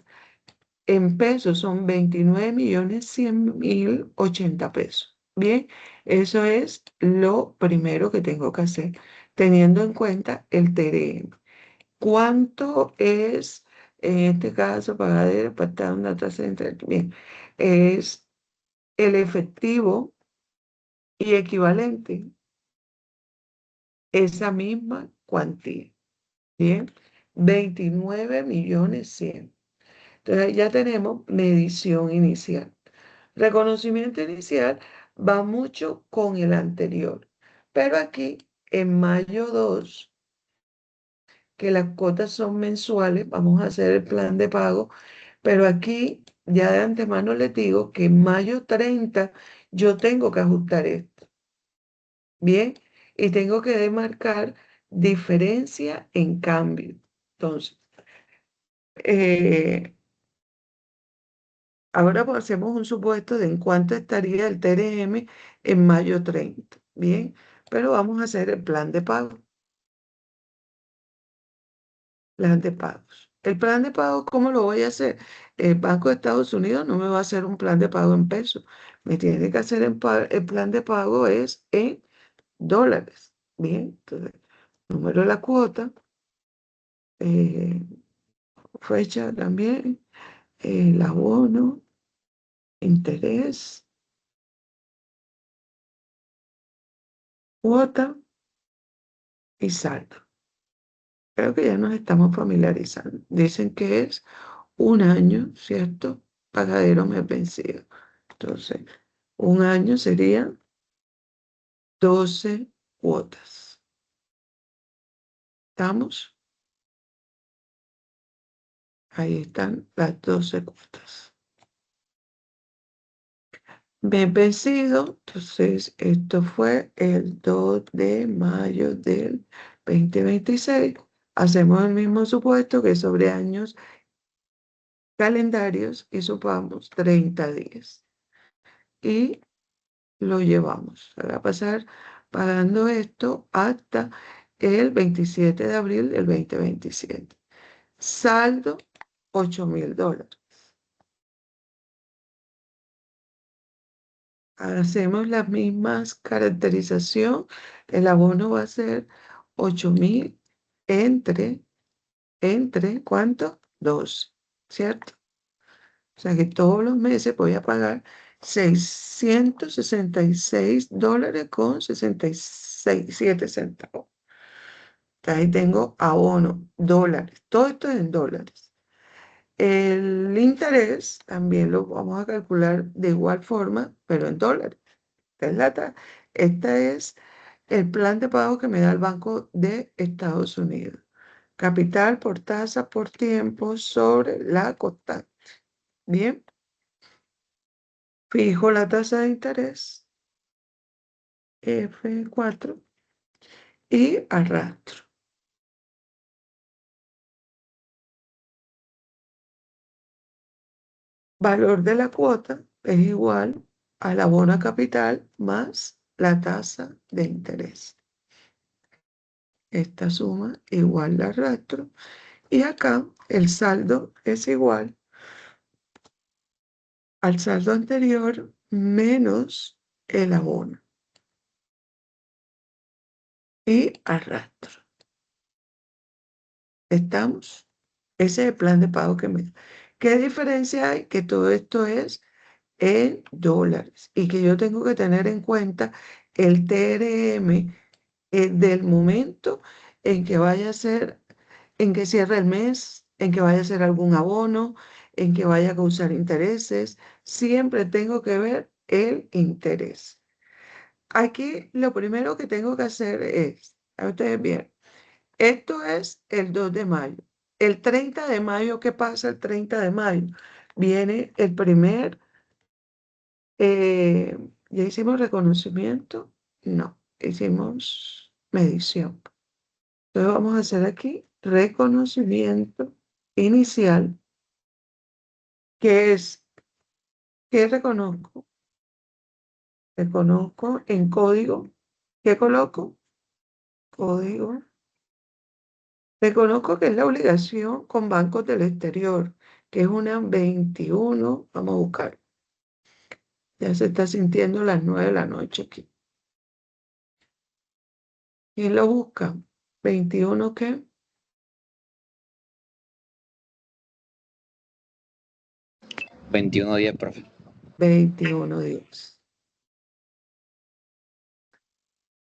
en pesos son 29.100.080 pesos. Bien, eso es lo primero que tengo que hacer, teniendo en cuenta el TRM. ¿Cuánto es, en este caso, pagadero, pactado una tasa de interés? Bien, es el efectivo y equivalente, esa misma cuantía. Bien, 29.100.000. Entonces ya tenemos medición inicial. Reconocimiento inicial va mucho con el anterior, pero aquí en mayo 2, que las cuotas son mensuales, vamos a hacer el plan de pago, pero aquí ya de antemano les digo que en mayo 30 yo tengo que ajustar esto, ¿bien? Y tengo que demarcar diferencia en cambio. Entonces, eh, ahora pues, hacemos un supuesto de en cuánto estaría el TRM en mayo 30, ¿bien? Pero vamos a hacer el plan de pago. Plan de pagos. El plan de pago, ¿cómo lo voy a hacer? El Banco de Estados Unidos no me va a hacer un plan de pago en pesos. Me tiene que hacer el plan de pago es en dólares. Bien, entonces, número de la cuota, eh, fecha también, el abono, interés, cuota y saldo. Creo que ya nos estamos familiarizando. Dicen que es un año, ¿cierto? Pagadero mes vencido. Entonces, un año serían 12 cuotas. ¿Estamos? Ahí están las 12 cuotas. Mes vencido, entonces esto fue el 2 de mayo del 2026. Hacemos el mismo supuesto que sobre años calendarios y supamos 30 días. Y lo llevamos. Se va a pasar pagando esto hasta el 27 de abril del 2027. Saldo, $8,000. Hacemos las mismas caracterización. El abono va a ser 8,000 entre, ¿cuánto? 12, ¿cierto? O sea que todos los meses voy a pagar $666 con 67 centavos. Ahí tengo abono, dólares. Todo esto es en dólares. El interés también lo vamos a calcular de igual forma, pero en dólares. Esta es el plan de pago que me da el Banco de Estados Unidos. Capital por tasa por tiempo sobre la constante. Bien. Fijo la tasa de interés, F4, y arrastro. Valor de la cuota es igual al abono a capital más la tasa de interés. Esta suma igual la arrastro. Y acá el saldo es igual al saldo anterior menos el abono. Y arrastro. ¿Estamos? Ese es el plan de pago que me da. ¿Qué diferencia hay? Que todo esto es en dólares y que yo tengo que tener en cuenta el TRM del momento en que vaya a ser, en que cierre el mes, en que vaya a ser algún abono, en que vaya a causar intereses. Siempre tengo que ver el interés. Aquí lo primero que tengo que hacer es, a ustedes bien, esto es el 2 de mayo. El 30 de mayo, ¿qué pasa el 30 de mayo? Viene el primer, ¿ya hicimos reconocimiento? No, hicimos medición. Entonces vamos a hacer aquí reconocimiento inicial, que es, ¿qué reconozco? Reconozco en código, ¿qué coloco? Código. Reconozco que es la obligación con bancos del exterior, que es una 21, vamos a buscar. Ya se está sintiendo las 9 de la noche aquí. ¿Quién lo busca? ¿21 qué? 21 días, profe. 21/10.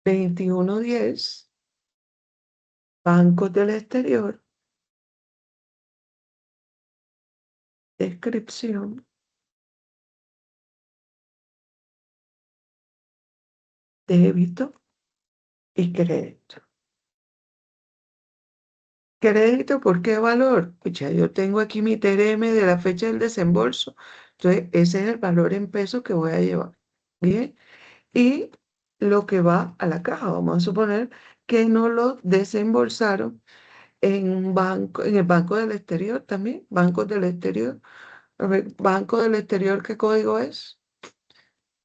21/10, bancos del exterior, descripción, débito y crédito. Crédito, ¿por qué valor? Pues ya yo tengo aquí mi TRM de la fecha del desembolso. Entonces, ese es el valor en pesos que voy a llevar. Bien. Y lo que va a la caja. Vamos a suponer que no lo desembolsaron en un banco, en el Banco del Exterior también. Bancos del Exterior. A ver, Banco del Exterior, ¿qué código es?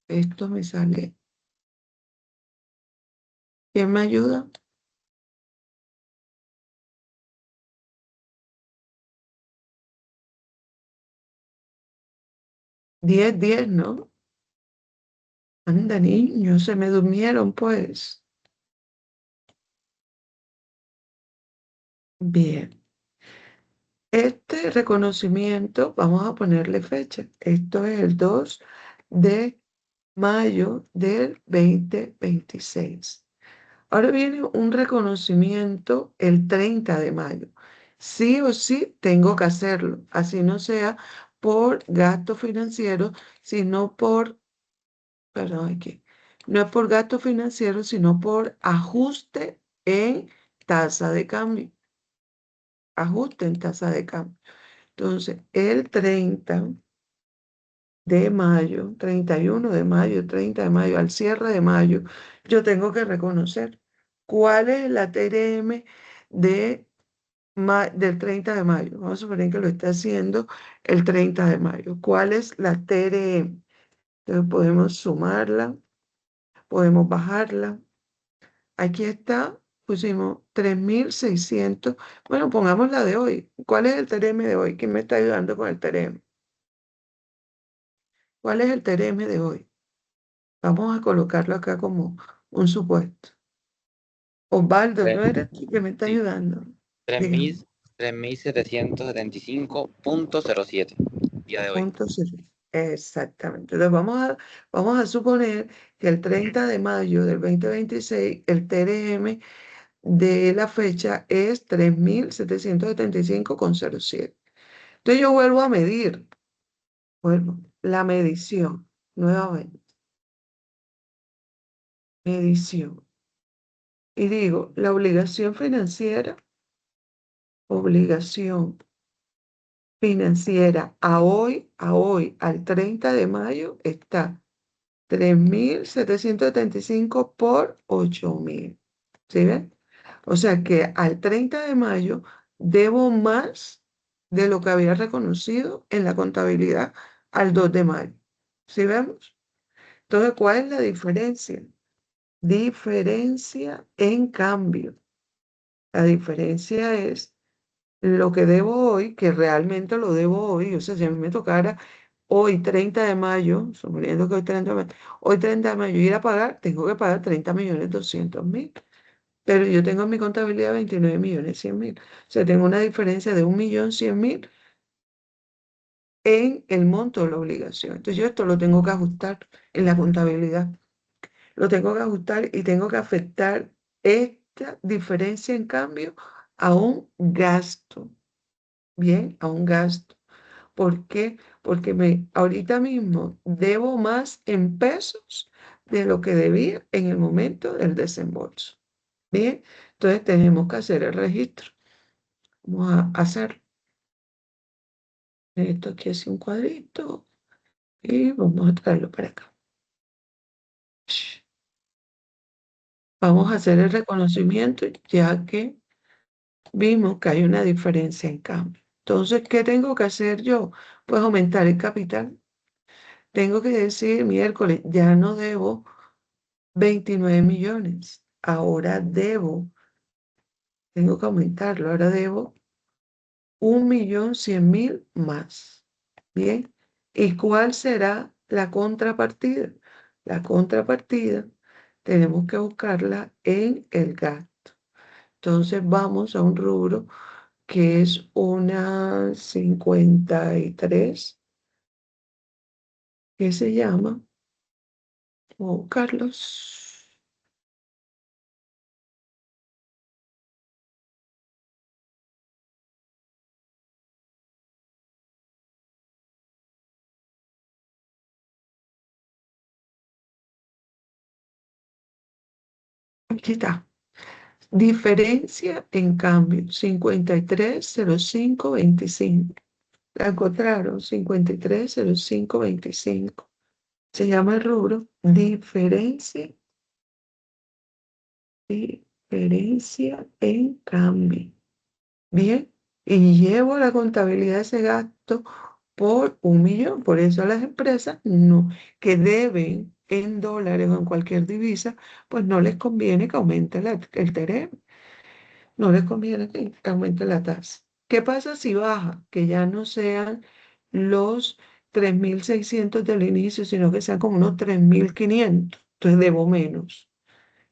Esto me sale. ¿Quién me ayuda? 10/10, ¿no? Anda, niños, se me durmieron, pues. Bien. Este reconocimiento, vamos a ponerle fecha. Esto es el 2 de mayo del 2026. Ahora viene un reconocimiento el 30 de mayo. Sí o sí tengo que hacerlo, así no sea por gasto financiero, sino por, perdón, aquí, no es por gasto financiero, sino por ajuste en tasa de cambio. Ajuste en tasa de cambio. Entonces, el 30 de mayo, 31 de mayo, 30 de mayo, al cierre de mayo, yo tengo que reconocer cuál es la TRM de del 30 de mayo. Vamos a suponer que lo está haciendo el 30 de mayo. ¿Cuál es la TRM? Entonces podemos sumarla, podemos bajarla. Aquí está, pusimos 3.600. Bueno, pongamos la de hoy. ¿Cuál es el TRM de hoy? ¿Quién me está ayudando con el TRM? ¿Cuál es el TRM de hoy? Vamos a colocarlo acá como un supuesto. Osvaldo, ¿no eres tú que me está Sí. ayudando? Dígame. 3.775.07 día de hoy. Punto cero. Exactamente. Entonces vamos a suponer que el 30 de mayo del 2026, el TRM de la fecha es 3.775,07. Entonces yo vuelvo a medir, vuelvo, la medición, nuevamente, medición. Y digo, la obligación financiera a hoy, al 30 de mayo, está 3.775 por 8.000. ¿Sí ven? O sea que al 30 de mayo debo más de lo que había reconocido en la contabilidad al 2 de mayo. ¿Sí vemos? Entonces, ¿cuál es la diferencia? Diferencia en cambio. La diferencia es lo que debo hoy, que realmente lo debo hoy. O sea, si a mí me tocara hoy 30 de mayo, suponiendo que hoy 30 de mayo, hoy 30 de mayo ir a pagar, tengo que pagar 30.200.000. Pero yo tengo en mi contabilidad 29.100.000. O sea, tengo una diferencia de 1.100.000 en el monto de la obligación. Entonces yo esto lo tengo que ajustar en la contabilidad. Lo tengo que ajustar y tengo que afectar esta diferencia en cambio a un gasto. Bien, a un gasto. ¿Por qué? Porque ahorita mismo debo más en pesos de lo que debía en el momento del desembolso. Bien, entonces tenemos que hacer el registro. Vamos a hacer esto aquí hacia un cuadrito y vamos a traerlo para acá. Vamos a hacer el reconocimiento ya que vimos que hay una diferencia en cambio. Entonces, ¿qué tengo que hacer yo? Pues aumentar el capital. Tengo que decir, miércoles, ya no debo 29 millones. Ahora tengo que aumentarlo, ahora debo 1.100.000 más. Bien, ¿y cuál será la contrapartida? La contrapartida tenemos que buscarla en el gasto. Entonces vamos a un rubro que es una 53, que se llama, oh, Carlos, aquí está. Diferencia en cambio, 530525. La encontraron, 530525. Se llama el rubro diferencia en cambio. Bien, y llevo la contabilidad de ese gasto por 1.000.000. Por eso a las empresas no, que deben en dólares o en cualquier divisa, pues no les conviene que aumente el TRM. No les conviene que aumente la tasa. ¿Qué pasa si baja? Que ya no sean los 3.600 del inicio, sino que sean como unos 3.500. Entonces debo menos.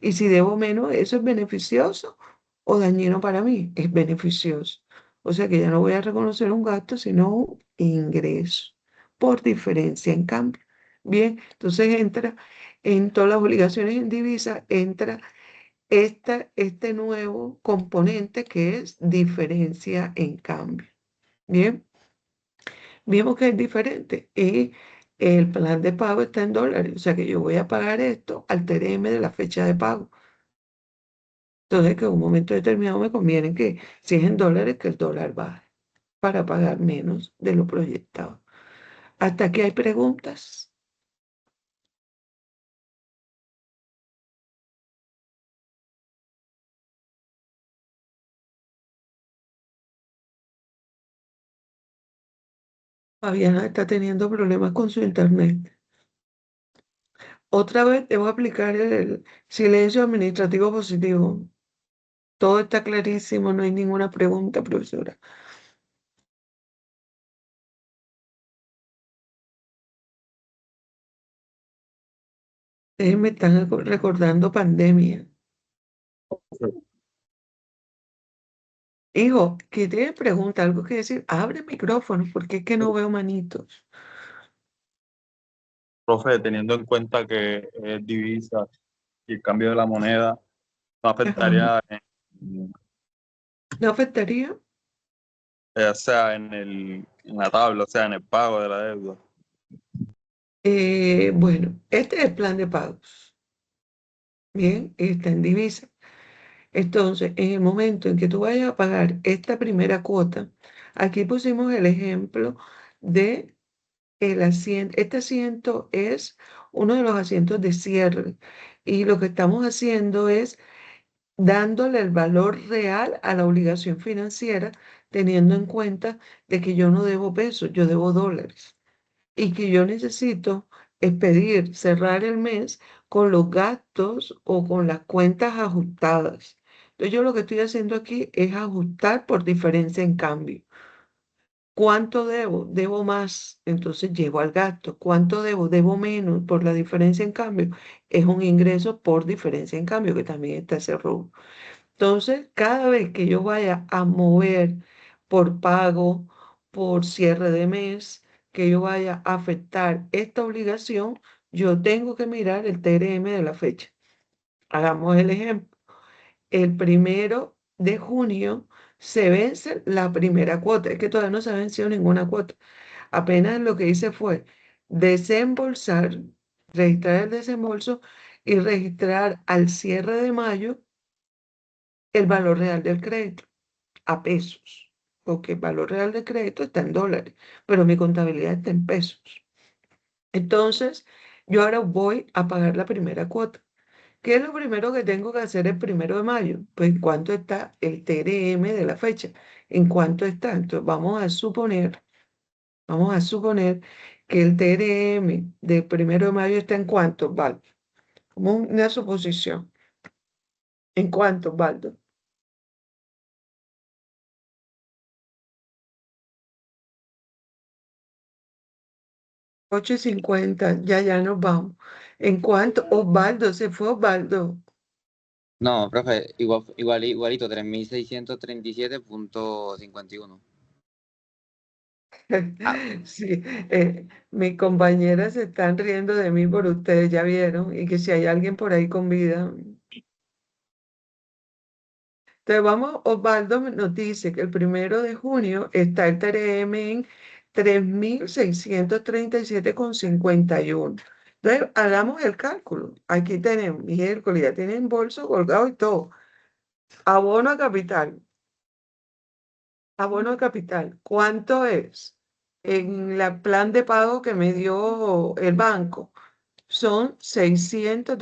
Y si debo menos, ¿eso es beneficioso o dañino para mí? Es beneficioso. O sea que ya no voy a reconocer un gasto, sino un ingreso por diferencia en cambio. Bien, entonces entra en todas las obligaciones en divisa, entra este nuevo componente que es diferencia en cambio. Bien, vimos que es diferente y el plan de pago está en dólares, o sea que yo voy a pagar esto al TRM de la fecha de pago. Entonces que en un momento determinado me conviene que si es en dólares, que el dólar baje para pagar menos de lo proyectado. Hasta aquí hay preguntas. Fabiana está teniendo problemas con su internet. Otra vez debo aplicar el silencio administrativo positivo. Todo está clarísimo, no hay ninguna pregunta, profesora. Ustedes me están recordando pandemia. Hijo, ¿qué tiene pregunta? ¿Algo que decir? Abre el micrófono, porque es que no veo manitos. Profe, teniendo en cuenta que es divisa y el cambio de la moneda no Ajá. afectaría ¿No afectaría? o sea, en la tabla, o sea, en el pago de la deuda. Bueno, este es el plan de pagos. Bien, está en divisa. Entonces, en el momento en que tú vayas a pagar esta primera cuota, aquí pusimos el ejemplo de el asiento. Este asiento es uno de los asientos de cierre y lo que estamos haciendo es dándole el valor real a la obligación financiera, teniendo en cuenta de que yo no debo pesos, yo debo dólares y que yo necesito expedir, cerrar el mes con los gastos o con las cuentas ajustadas. Entonces yo lo que estoy haciendo aquí es ajustar por diferencia en cambio. ¿Cuánto debo? Debo más, entonces llego al gasto. ¿Cuánto debo? Debo menos por la diferencia en cambio. Es un ingreso por diferencia en cambio, que también está ese rubro. Entonces, cada vez que yo vaya a mover por pago, por cierre de mes, que yo vaya a afectar esta obligación, yo tengo que mirar el TRM de la fecha. Hagamos el ejemplo. El 1 de junio se vence la primera cuota. Es que todavía no se ha vencido ninguna cuota. Apenas lo que hice fue desembolsar, registrar el desembolso y registrar al cierre de mayo el valor real del crédito a pesos, porque el valor real del crédito está en dólares, pero mi contabilidad está en pesos. Entonces, yo ahora voy a pagar la primera cuota. ¿Qué es lo primero que tengo que hacer el 1 de mayo? Pues en cuánto está el TRM de la fecha, en cuánto está. Entonces, vamos a suponer que el TRM del 1 de mayo está en cuánto, Valdo. Como una suposición. ¿En cuánto, Valdo? 8:50, ya nos vamos. ¿En cuánto? Osvaldo, se fue Osvaldo. No, profe, igualito, 3637.51. Ah, Sí, mis compañeras se están riendo de mí por ustedes, ya vieron, y que si hay alguien por ahí con vida. Entonces vamos, Osvaldo nos dice que el 1 de junio está el TRM en 3.637,51. Entonces hagamos el cálculo. Aquí tenemos miércoles, ya tienen bolso colgado y todo. Abono a capital. Abono a capital. ¿Cuánto es? En la plan de pago que me dio el banco son 600,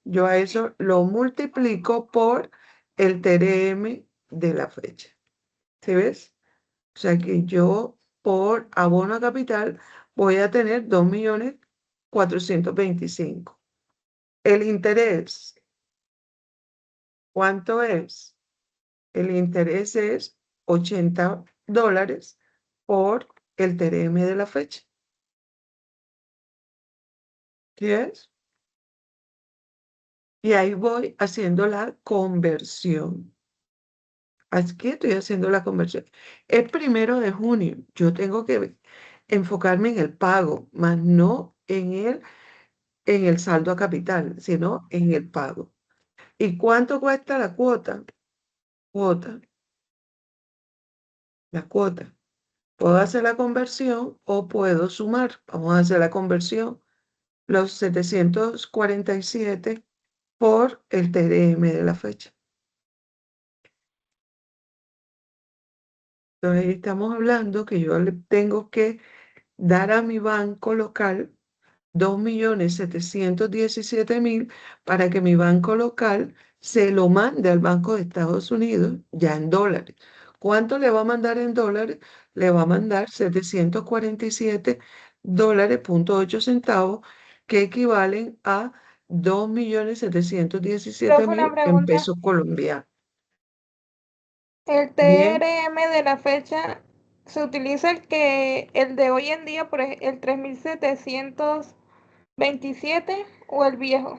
Yo a eso lo multiplico por el TRM de la fecha. ¿Sí ves? O sea que yo por abono a capital voy a tener 2.425.000. El interés, ¿cuánto es? El interés es $80 por el TRM de la fecha. ¿Sí es? Y ahí voy haciendo la conversión. Aquí estoy haciendo la conversión. Es 1 de junio. Yo tengo que enfocarme en el pago, más no en el saldo a capital, sino en el pago. ¿Y cuánto cuesta la cuota? Cuota, la cuota. Puedo hacer la conversión o puedo sumar. Vamos a hacer la conversión. Los 747 por el TRM de la fecha. Entonces, ahí estamos hablando que yo le tengo que dar a mi banco local 2.717.000 para que mi banco local se lo mande al Banco de Estados Unidos ya en dólares. ¿Cuánto le va a mandar en dólares? Le va a mandar $747.08, que equivalen a Profe, una 2.717.000 en pregunta. pesos colombianos. ¿El Bien, TRM de la fecha se utiliza el de hoy en día, el 3727 o el viejo?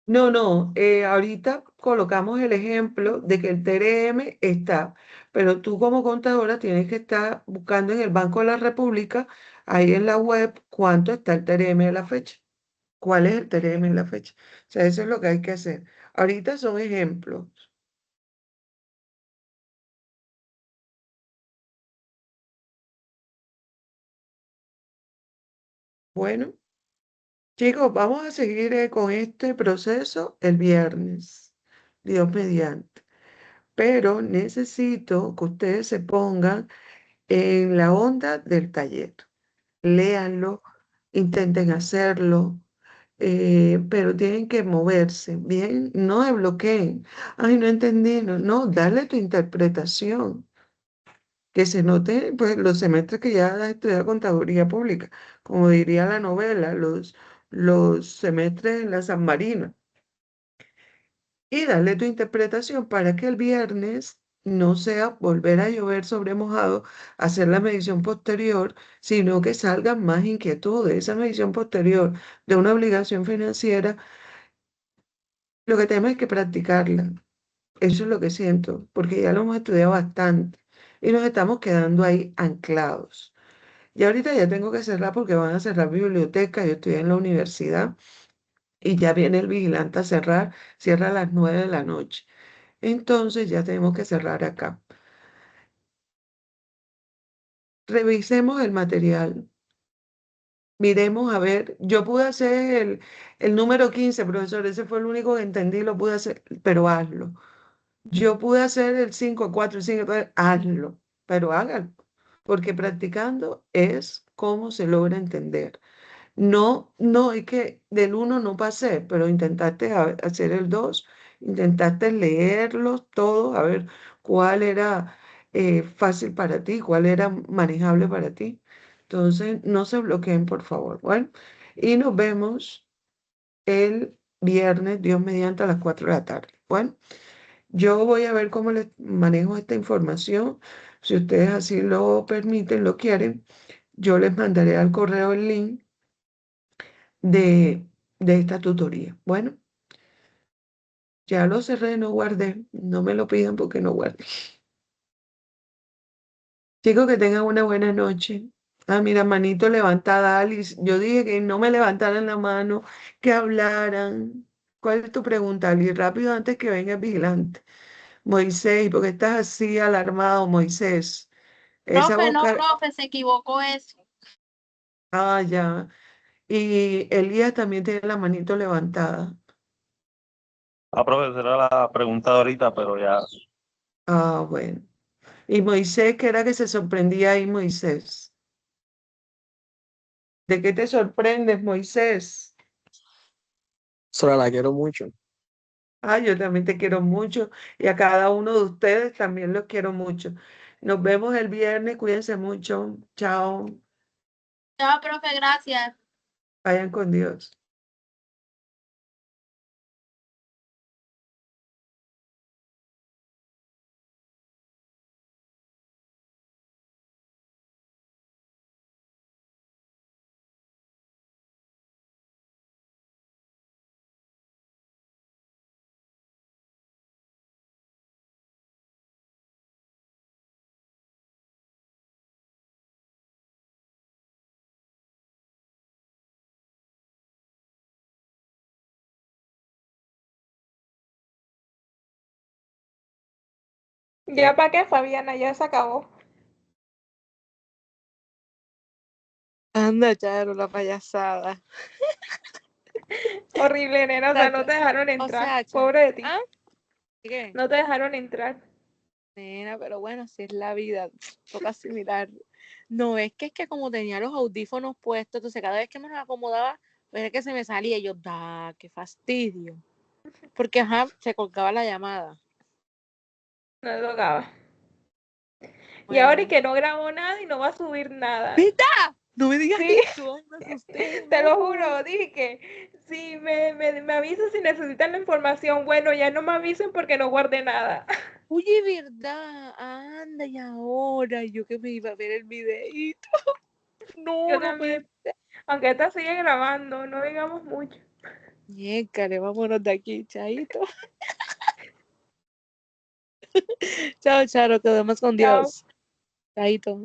no, ahorita colocamos el ejemplo de que el TRM está, pero tú como contadora tienes que estar buscando en el Banco de la República, ahí en la web, cuánto está el TRM de la fecha. ¿Cuál es el TRM en la fecha? O sea, eso es lo que hay que hacer. Ahorita son ejemplos. Bueno, chicos, vamos a seguir con este proceso el viernes, Dios mediante. Pero necesito que ustedes se pongan en la onda del taller. Léanlo, intenten hacerlo, pero tienen que moverse, ¿bien? No se bloqueen. Ay, no entendí, no, dale tu interpretación. Que se note pues los semestres que ya has estudiado contaduría pública, como diría la novela, los semestres en la San Marino, y darle tu interpretación para que el viernes no sea volver a llover sobre mojado, hacer la medición posterior, sino que salgan más inquietudes. Esa medición posterior de una obligación financiera, lo que tenemos es que practicarla. Eso es lo que siento, porque ya lo hemos estudiado bastante y nos estamos quedando ahí anclados. Y ahorita ya tengo que cerrar porque van a cerrar biblioteca. Yo estoy en la universidad y ya viene el vigilante a cerrar, cierra a las 9 de la noche. Entonces ya tenemos que cerrar acá. Revisemos el material. Miremos a ver, yo pude hacer el número 15, profesor, ese fue el único que entendí, lo pude hacer, pero hazlo. Yo pude hacer el 5, 4, 5, hazlo, pero hágalo, porque practicando es cómo se logra entender. No, es que del uno no pasé, pero intentaste hacer el 2, intentaste leerlos todos, a ver cuál era fácil para ti, cuál era manejable para ti. Entonces, no se bloqueen, por favor. Bueno, y nos vemos el viernes, Dios mediante, a las 4 de la tarde. Bueno, yo voy a ver cómo les manejo esta información. Si ustedes así lo permiten, lo quieren, yo les mandaré al correo el link de, de esta tutoría. Bueno, ya lo cerré, no guardé. No me lo pidan porque no guardé. Chicos, que tengan una buena noche. Ah, mira, manito levantada, Alice. Yo dije que no me levantaran la mano, que hablaran. ¿Cuál es tu pregunta, Alice? Rápido antes que venga el vigilante. Moisés, ¿por qué estás así alarmado, Moisés? Esa Profe, no, boca. profe, se equivocó eso. Ah, ya. Y Elías también tiene la manito levantada. Profe, será la pregunta de ahorita, pero ya. Ah, bueno. Y Moisés, ¿qué era que se sorprendía ahí, Moisés? ¿De qué te sorprendes, Moisés? Sora, la quiero mucho. Ah, yo también te quiero mucho y a cada uno de ustedes también los quiero mucho. Nos vemos el viernes, cuídense mucho. Chao, Chao, profe, gracias. vayan con Dios. Ya para qué, Fabiana, ya se acabó. Anda, Charo, la payasada. Horrible, nena, o sea, no te dejaron O entrar. sea, Pobre de ti. ¿ah? ¿Qué? No te dejaron entrar. Nena, pero bueno, así es la vida, toca asimilar. No, es que como tenía los audífonos puestos, entonces cada vez que me los acomodaba, pues era que se me salía y yo, da, qué fastidio. Porque, ajá, se colgaba la llamada. No te tocaba. Y ahora y Bueno. que no grabó nada y no va a subir nada. ¿Verdad? No me digas Sí. eso, ay, me asusté. Te lo no. juro, dije que sí, me avisan si necesitan la información. Bueno, ya no me avisen porque no guardé nada. Oye, ¿verdad? Anda, y ahora yo que me iba a ver el videíto. No, Yo no puede también. Aunque esta sigue grabando, no digamos mucho. Ñécale, vámonos de aquí, chaito. Chao, Charo, quedamos con Chao. Dios. Chaito.